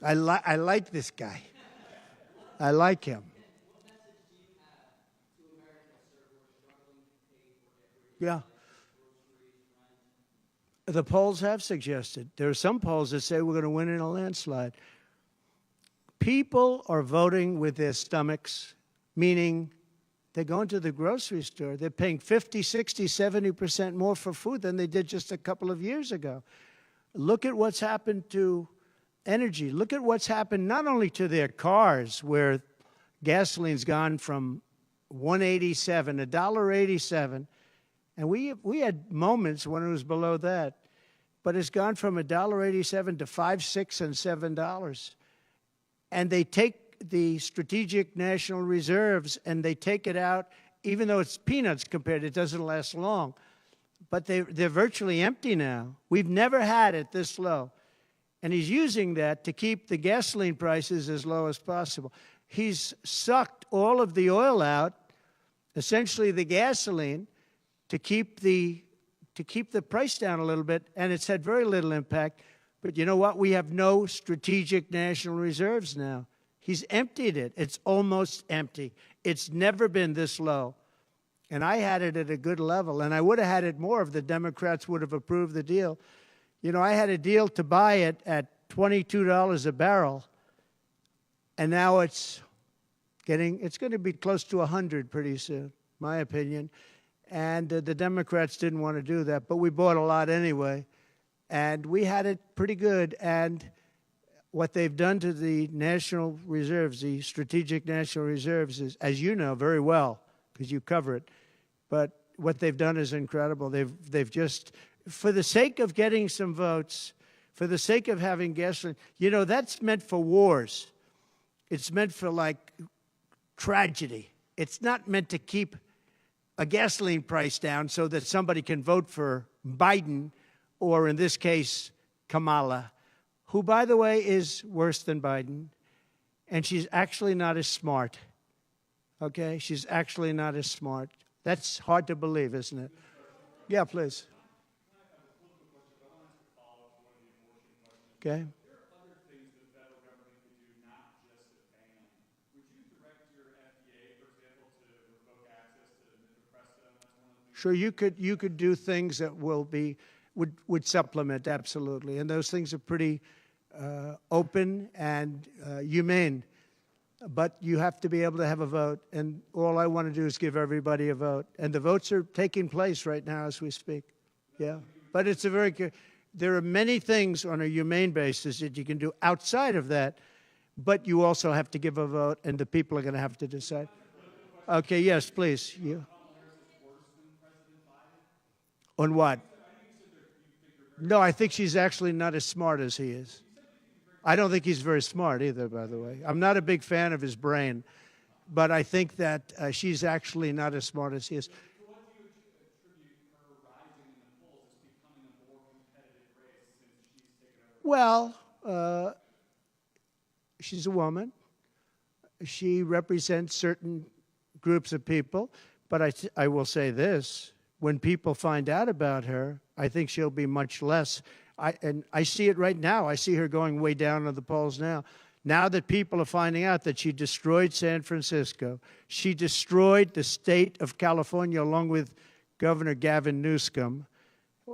economy. I like this guy. I like him. What message do you have to Americans, sir, who are struggling to pay for everyday Yeah. life, groceries, rent? The polls have suggested. There are some polls that say we're going to win in a landslide. People are voting with their stomachs, meaning they're going to the grocery store. They're paying 50, 60, 70% more for food than they did just a couple of years ago. Look at what's happened to energy. Look at what's happened not only to their cars, where gasoline's gone from $1.87, $1.87, and we had moments when it was below that, but it's gone from $1.87 to $5, $6, and $7. And they take the strategic national reserves and they take it out, even though it's peanuts compared, it doesn't last long. But they're virtually empty now. We've never had it this low. And he's using that to keep the gasoline prices as low as possible. He's sucked all of the oil out, essentially the gasoline, to keep the price down a little bit, and it's had very little impact. But you know what? We have no strategic national reserves now. He's emptied it. It's almost empty. It's never been this low. And I had it at a good level, and I would have had it more if the Democrats would have approved the deal. You know, I had a deal to buy it at $22 a barrel, and now it's going to be close to 100 pretty soon, my opinion. And the Democrats didn't want to do that, but we bought a lot anyway. And we had it pretty good. And what they've done to the national reserves, the strategic national reserves, is, as you know very well, because you cover it, but what they've done is incredible. They've just, for the sake of getting some votes, for the sake of having gasoline, you know, that's meant for wars. It's meant for, like, tragedy. It's not meant to keep a gasoline price down so that somebody can vote for Biden, or in this case, Kamala, who, by the way, is worse than Biden. And she's actually not as smart. Okay? She's actually not as smart. That's hard to believe, isn't it? Yeah, please. Okay. There are other things the federal government could do, not just a ban. Would you direct your FDA, for example, to revoke access to mifepristone? That's one of the things. Sure, you could do things that would supplement, absolutely. And those things are pretty open and humane. But you have to be able to have a vote. And all I want to do is give everybody a vote. And the votes are taking place right now as we speak. Yeah. But it's a very good. There are many things on a humane basis that you can do outside of that, but you also have to give a vote, and the people are going to have to decide. Okay, yes, please. You. On what? No, I think she's actually not as smart as he is. I don't think he's very smart either, by the way. I'm not a big fan of his brain, but I think that she's actually not as smart as he is. What do you attribute her rising in the polls as becoming a more competitive race since she's taken over? Well, she's a woman. She represents certain groups of people. But I will say this. When people find out about her, I think she'll be much less. And I see it right now. I see her going way down in the polls now. Now that people are finding out that she destroyed San Francisco, she destroyed the state of California along with Governor Gavin Newsom.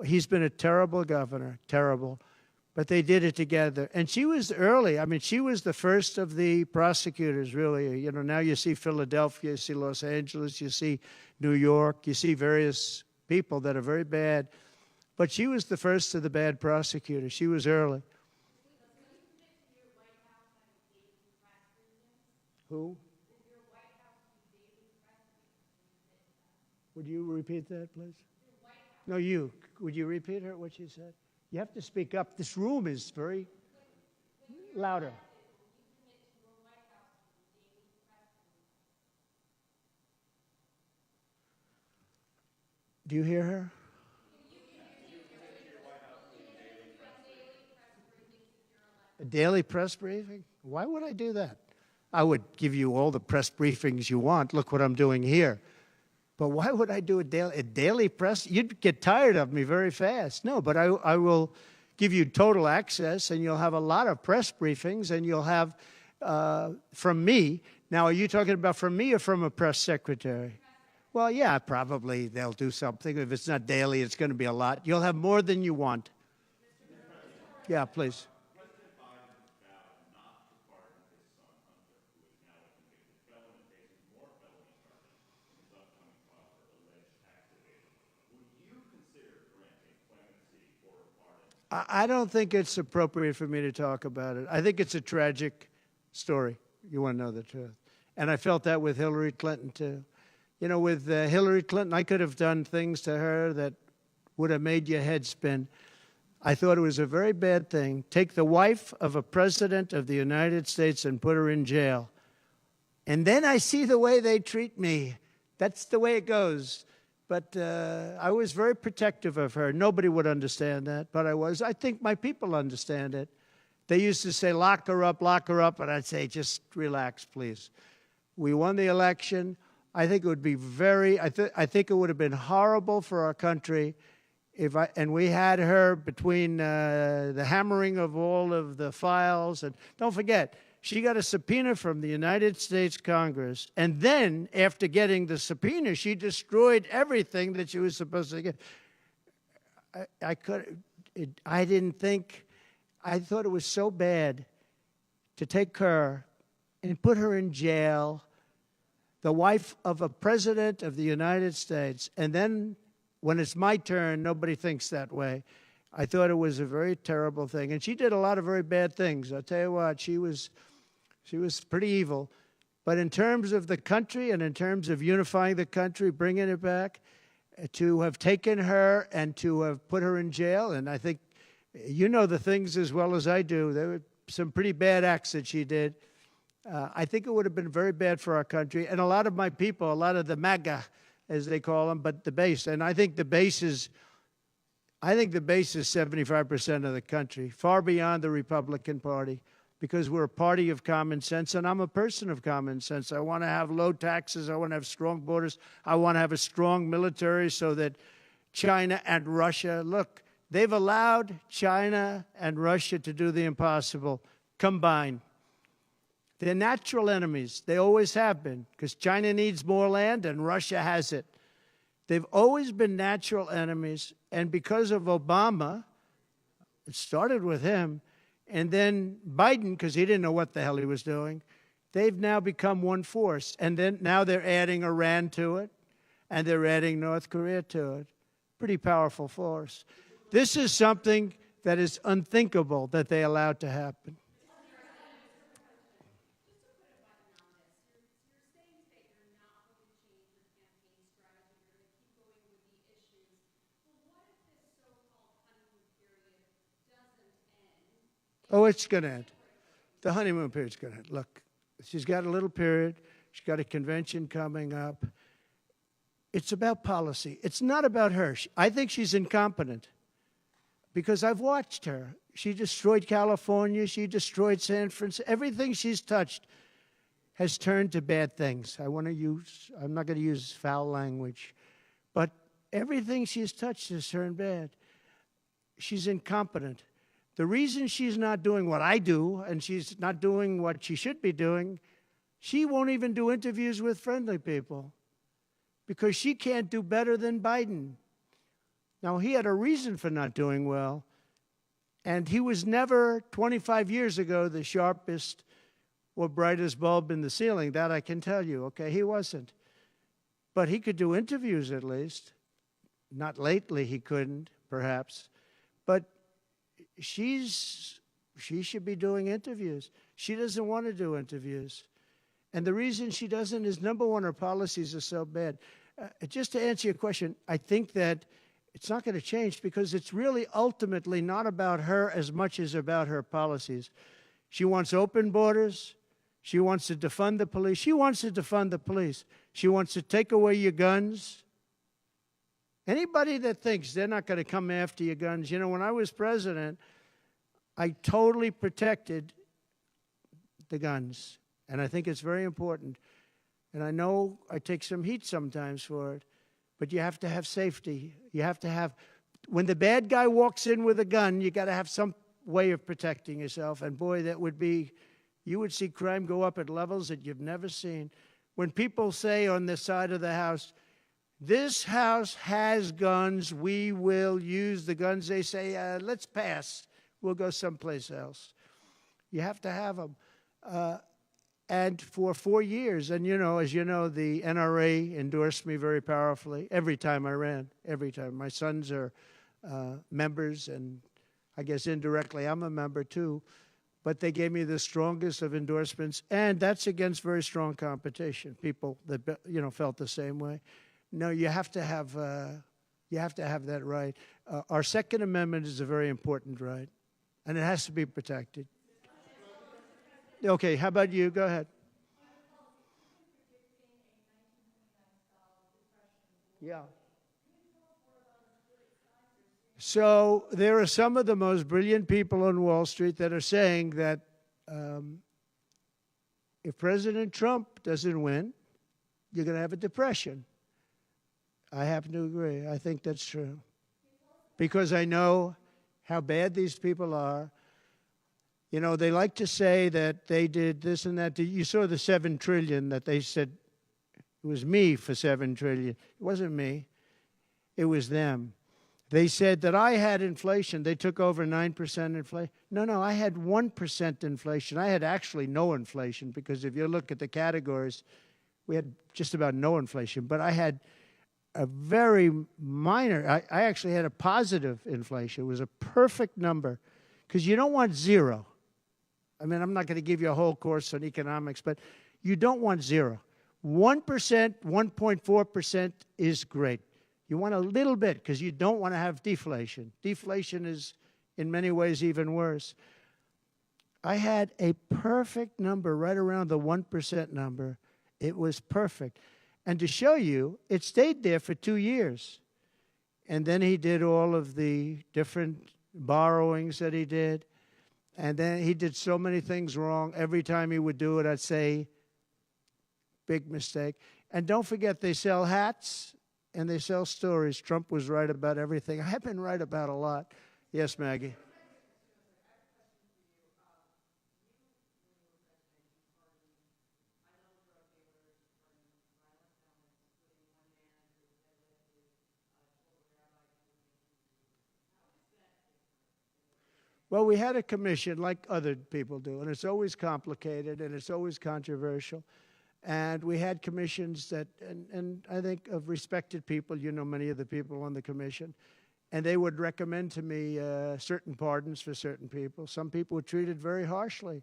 He's been a terrible governor, terrible. But they did it together. And she was early. I mean, she was the first of the prosecutors, really. You know, now you see Philadelphia, you see Los Angeles, you see New York, you see various people that are very bad. But she was the first of the bad prosecutors. She was early. Who? Would you repeat that, please? No, you. Would you repeat her, what she said? You have to speak up. This room is very louder. Do you hear her? daily press briefing? Why would I do that? I would give you all the press briefings you want. Look what I'm doing here. But why would I do a daily press? You'd get tired of me very fast. No, but I will give you total access, and you'll have a lot of press briefings, and you'll have from me. Now, are you talking about from me or from a press secretary? Well, yeah, probably they'll do something. If it's not daily, it's going to be a lot. You'll have more than you want. Yeah, please. President Biden vowed not to pardon his son Hunter, who is now a convicted felon and facing more felony charges in his upcoming trial for alleged tax evasion. Would you consider granting clemency or a pardon? I don't think it's appropriate for me to talk about it. I think it's a tragic story. You want to know the truth. And I felt that with Hillary Clinton, too. You know, with Hillary Clinton, I could have done things to her that would have made your head spin. I thought it was a very bad thing. Take the wife of a president of the United States and put her in jail. And then I see the way they treat me. That's the way it goes. But I was very protective of her. Nobody would understand that, but I was. I think my people understand it. They used to say, lock her up, and I'd say, just relax, please. We won the election. I think it would be I think it would have been horrible for our country and we had her between the hammering of all of the files. And don't forget, she got a subpoena from the United States Congress. And then, after getting the subpoena, she destroyed everything that she was supposed to get. I thought it was so bad to take her and put her in jail, the wife of a president of the United States, and then when it's my turn, nobody thinks that way. I thought it was a very terrible thing. And she did a lot of very bad things. I'll tell you what, she was pretty evil. But in terms of the country and in terms of unifying the country, bringing it back, to have taken her and to have put her in jail, and I think you know the things as well as I do. There were some pretty bad acts that she did. I think it would have been very bad for our country. And a lot of my people, a lot of the MAGA, as they call them, but the base. And I think the base is 75% of the country, far beyond the Republican Party, because we're a party of common sense, and I'm a person of common sense. I want to have low taxes. I want to have strong borders. I want to have a strong military so that China and Russia, look, they've allowed China and Russia to do the impossible combined. They're natural enemies. They always have been, because China needs more land and Russia has it. They've always been natural enemies, and because of Obama, it started with him, and then Biden, because he didn't know what the hell he was doing, they've now become one force. And then now they're adding Iran to it, and they're adding North Korea to it. Pretty powerful force. This is something that is unthinkable that they allowed to happen. Oh, it's going to end. The honeymoon period's going to end. Look, she's got a little period. She's got a convention coming up. It's about policy. It's not about her. I think she's incompetent because I've watched her. She destroyed California. She destroyed San Francisco. Everything she's touched has turned to bad things. I'm not going to use foul language, but everything she's touched has turned bad. She's incompetent. The reason she's not doing what I do, and she's not doing what she should be doing, she won't even do interviews with friendly people because she can't do better than Biden. Now, he had a reason for not doing well, and he was never, 25 years ago, the sharpest or brightest bulb in the ceiling. That I can tell you, okay? He wasn't. But he could do interviews at least. Not lately, he couldn't, perhaps. But she should be doing interviews. She doesn't want to do interviews. And the reason she doesn't is, number one, her policies are so bad. Just to answer your question, I think that it's not going to change because it's really ultimately not about her as much as about her policies. She wants open borders. She wants to defund the police. She wants to defund the police. She wants to take away your guns. Anybody that thinks they're not going to come after your guns, you know, when I was president, I totally protected the guns. And I think it's very important. And I know I take some heat sometimes for it, but you have to have safety. You have to have, when the bad guy walks in with a gun, you got to have some way of protecting yourself. And boy, that would be, you would see crime go up at levels that you've never seen. When people say on the side of the house, this house has guns, we will use the guns, they say, let's pass, we'll go someplace else. You have to have them. And for 4 years, and as you know, the NRA endorsed me very powerfully every time I ran, every time. My sons are members, and I guess indirectly I'm a member too. But they gave me the strongest of endorsements, and that's against very strong competition. People that felt the same way. No, you have to have that right. Our Second Amendment is a very important right, and it has to be protected. Okay, how about you? Go ahead. Yeah. So there are some of the most brilliant people on Wall Street that are saying that if President Trump doesn't win, you're going to have a depression. I happen to agree. I think that's true. Because I know how bad these people are. They like to say that they did this and that. You saw the $7 trillion that they said it was me for $7 trillion. It wasn't me. It was them. They said that I had inflation. They took over 9% inflation. No, I had 1% inflation. I had actually no inflation because if you look at the categories, we had just about no inflation. But I had a very minor, I actually had a positive inflation. It was a perfect number because you don't want zero. I mean, I'm not going to give you a whole course on economics, but you don't want zero. 1%, 1.4% is great. You want a little bit because you don't want to have deflation. Deflation is, in many ways, even worse. I had a perfect number right around the 1% number. It was perfect. And to show you, it stayed there for 2 years. And then he did all of the different borrowings that he did. And then he did so many things wrong. Every time he would do it, I'd say, big mistake. And don't forget, they sell hats and they sell stories. Trump was right about everything. I've been right about a lot. Yes, Maggie. Well, we had a commission like other people do, and it's always complicated and it's always controversial. And we had commissions that, and I think of respected people, many of the people on the commission, and they would recommend to me certain pardons for certain people. Some people were treated very harshly.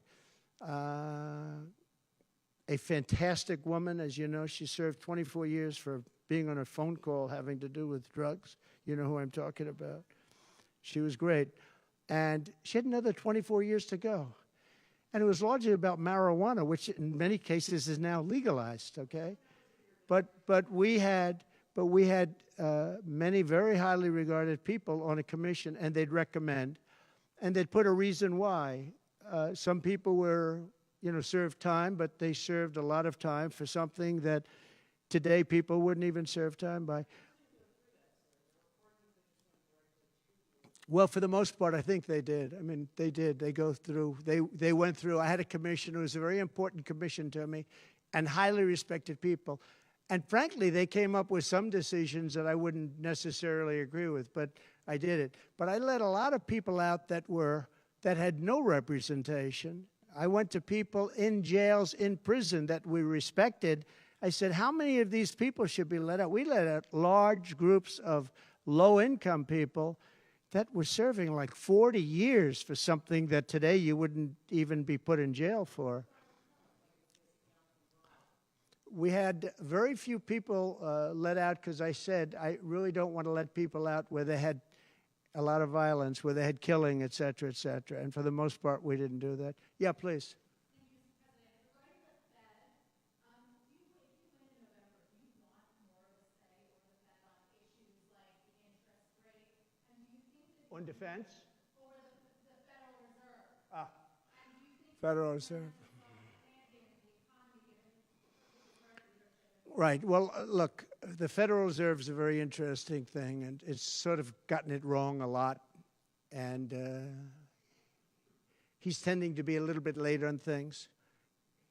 A fantastic woman, as you know, she served 24 years for being on a phone call having to do with drugs. You know who I'm talking about. She was great. And she had another 24 years to go. And it was largely about marijuana, which in many cases is now legalized, okay? But we had many very highly regarded people on a commission, and they'd recommend, and they'd put a reason why. Some people were, served time, but they served a lot of time for something that today people wouldn't even serve time by. Well, for the most part, I think they did. I mean, they did. They go through. They went through. I had a commission. It was a very important commission to me, and highly respected people. And frankly, they came up with some decisions that I wouldn't necessarily agree with, but I did it. But I let a lot of people out that had no representation. I went to people in jails, in prison that we respected. I said, how many of these people should be let out? We let out large groups of low-income people that were serving like 40 years for something that today you wouldn't even be put in jail for. We had very few people let out because I said I really don't want to let people out where they had a lot of violence, where they had killing, et cetera, et cetera. And for the most part, we didn't do that. Yeah, please. On defense? Or the Federal Reserve Federal Reserve. Right. Well, look, the Federal Reserve is a very interesting thing, and it's sort of gotten it wrong a lot. And he's tending to be a little bit late on things.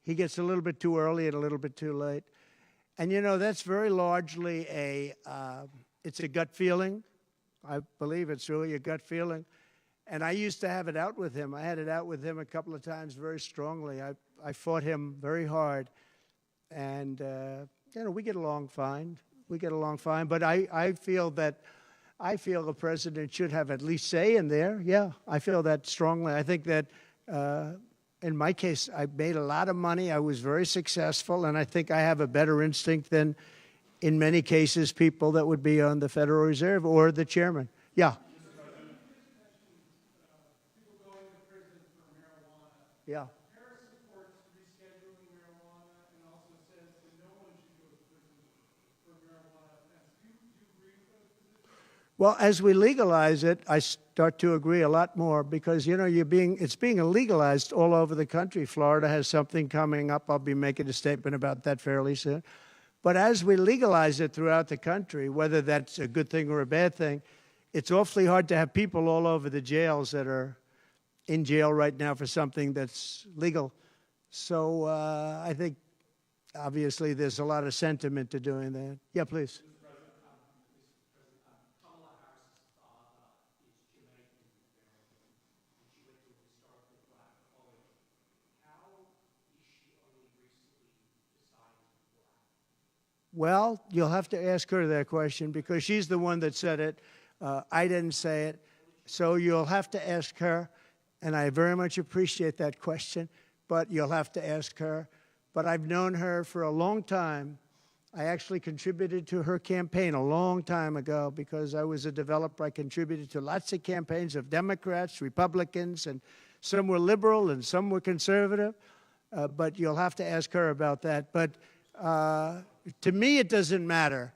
He gets a little bit too early and a little bit too late. And, you know, that's very largely it's a gut feeling. I believe it's really a gut feeling. And I used to have it out with him. I had it out with him a couple of times very strongly. I fought him very hard. And, you know, we get along fine. We get along fine. But I feel the president should have at least say in there. Yeah, I feel that strongly. I think that in my case, I made a lot of money. I was very successful. And I think I have a better instinct than, in many cases, people that would be on the Federal Reserve or the chairman. Yeah. Yeah. Harris supports rescheduling marijuana and also says that no one should go to prison for marijuana offense. Do you agree with those positions? Well, as we legalize it, I start to agree a lot more because, you know, it's being illegalized all over the country. Florida has something coming up. I'll be making a statement about that fairly soon. But as we legalize it throughout the country, whether that's a good thing or a bad thing, it's awfully hard to have people all over the jails that are in jail right now for something that's legal. So I think, obviously, there's a lot of sentiment to doing that. Yeah, please. Kamala Harris's father is Jamaican American, and she went to a historically black college. How is she only recently deciding to be black? Well, you'll have to ask her that question because she's the one that said it. I didn't say it. So you'll have to ask her. And I very much appreciate that question, but you'll have to ask her. But I've known her for a long time. I actually contributed to her campaign a long time ago because I was a developer. I contributed to lots of campaigns of Democrats, Republicans, and some were liberal and some were conservative. But you'll have to ask her about that. But to me, it doesn't matter.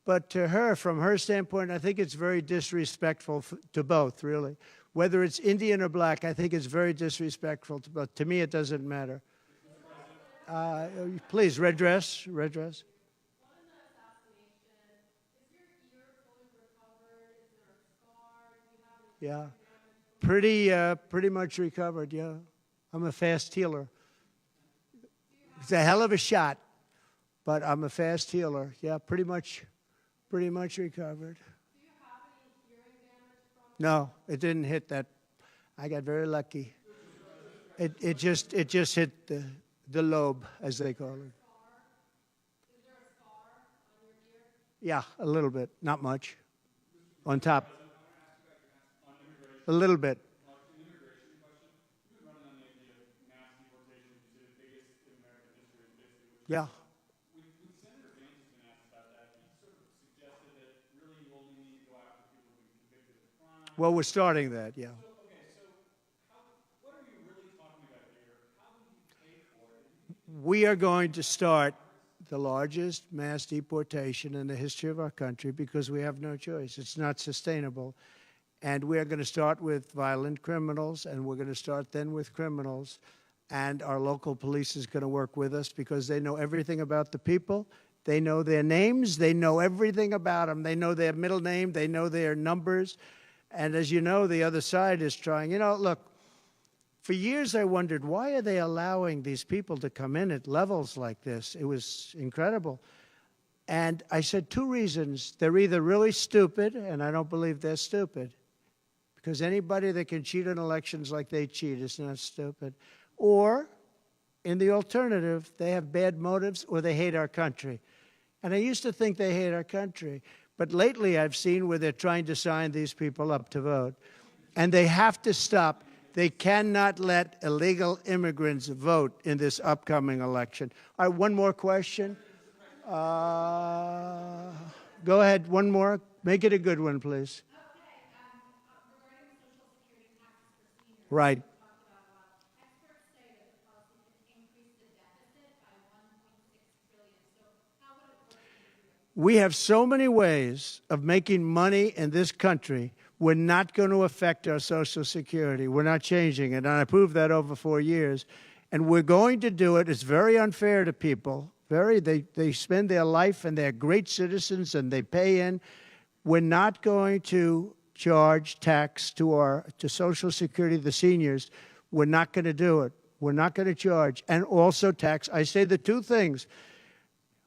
But to her, from her standpoint, I think it's very disrespectful to both, really. Whether it's Indian or black, I think it's very disrespectful to both. To me, it doesn't matter. Please, red dress, red dress. One in the assassination, is your ear fully recovered? Is there a scar? Do you have any Yeah, pretty much recovered, yeah. I'm a fast healer. It's a hell of a shot, but I'm a fast healer. Yeah, pretty much recovered. Do you have any hearing damage from No, it didn't hit that. I got very lucky. It just hit the lobe, as they call it. Is there a scar on your ear? Yeah, a little bit, not much. On top. A little bit. An immigration question. You've been running on the idea of mass deportation. You said the biggest in American history, basically. Yeah. When Senator Vance has been asked about that, he sort of suggested that really you only need to go after people who've been convicted of crime. Well, we're starting that, yeah. What are you really talking about here? How will you pay for it? We are going to start the largest mass deportation in the history of our country because we have no choice. It's not sustainable. And we're going to start with violent criminals, and we're going to start then with criminals. And our local police is going to work with us because they know everything about the people. They know their names. They know everything about them. They know their middle name. They know their numbers. And as you know, the other side is trying. You know, look, for years I wondered, why are they allowing these people to come in at levels like this? It was incredible. And I said two reasons. They're either really stupid, and I don't believe they're stupid, because anybody that can cheat in elections like they cheat is not stupid. Or, in the alternative, they have bad motives or they hate our country. And I used to think they hate our country. But lately I've seen where they're trying to sign these people up to vote. And they have to stop. They cannot let illegal immigrants vote in this upcoming election. All right, one more question. Go ahead, one more. Make it a good one, please. Regarding Social Security taxes for seniors, Right. we talked about a lot. Experts say that the policy can increase the deficit by $1.6 trillion. So how would it work in your view? We have so many ways of making money in this country We're not going to affect our Social Security. We're not changing it. And I proved that over 4 years. And we're going to do it. It's very unfair to people. They spend their life and they're great citizens and they pay in. We're not going to charge tax to Social Security, the seniors. We're not going to do it. We're not going to charge. And also tax. I say the two things.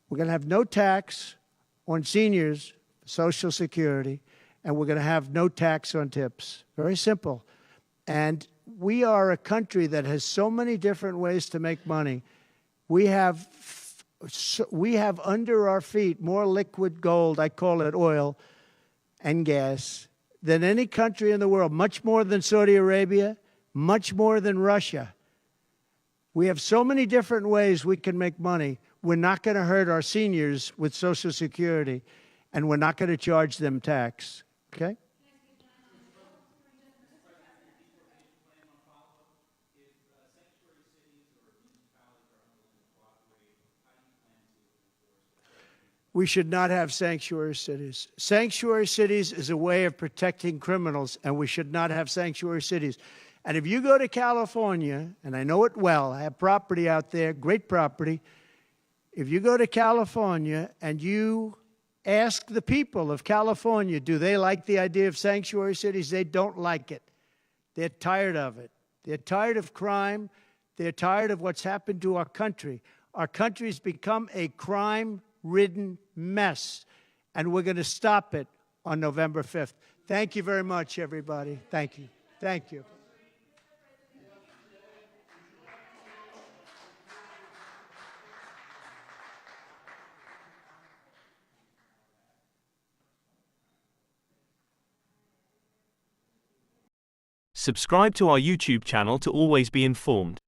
We're going to have no tax on seniors, Social Security, and we're going to have no tax on tips. Very simple. And we are a country that has so many different ways to make money. We have under our feet more liquid gold, I call it oil, and gas, than any country in the world, much more than Saudi Arabia, much more than Russia. We have so many different ways we can make money. We're not going to hurt our seniors with Social Security, and we're not going to charge them tax. Okay? We should not have sanctuary cities. Sanctuary cities is a way of protecting criminals, and we should not have sanctuary cities. And if you go to California, and I know it well, I have property out there, great property. If you go to California and you ask the people of California, do they like the idea of sanctuary cities? They don't like it. They're tired of it. They're tired of crime. They're tired of what's happened to our country. Our country's become a crime-ridden mess, and we're going to stop it on November 5th. Thank you very much, everybody. Thank you. Thank you. Subscribe to our YouTube channel to always be informed.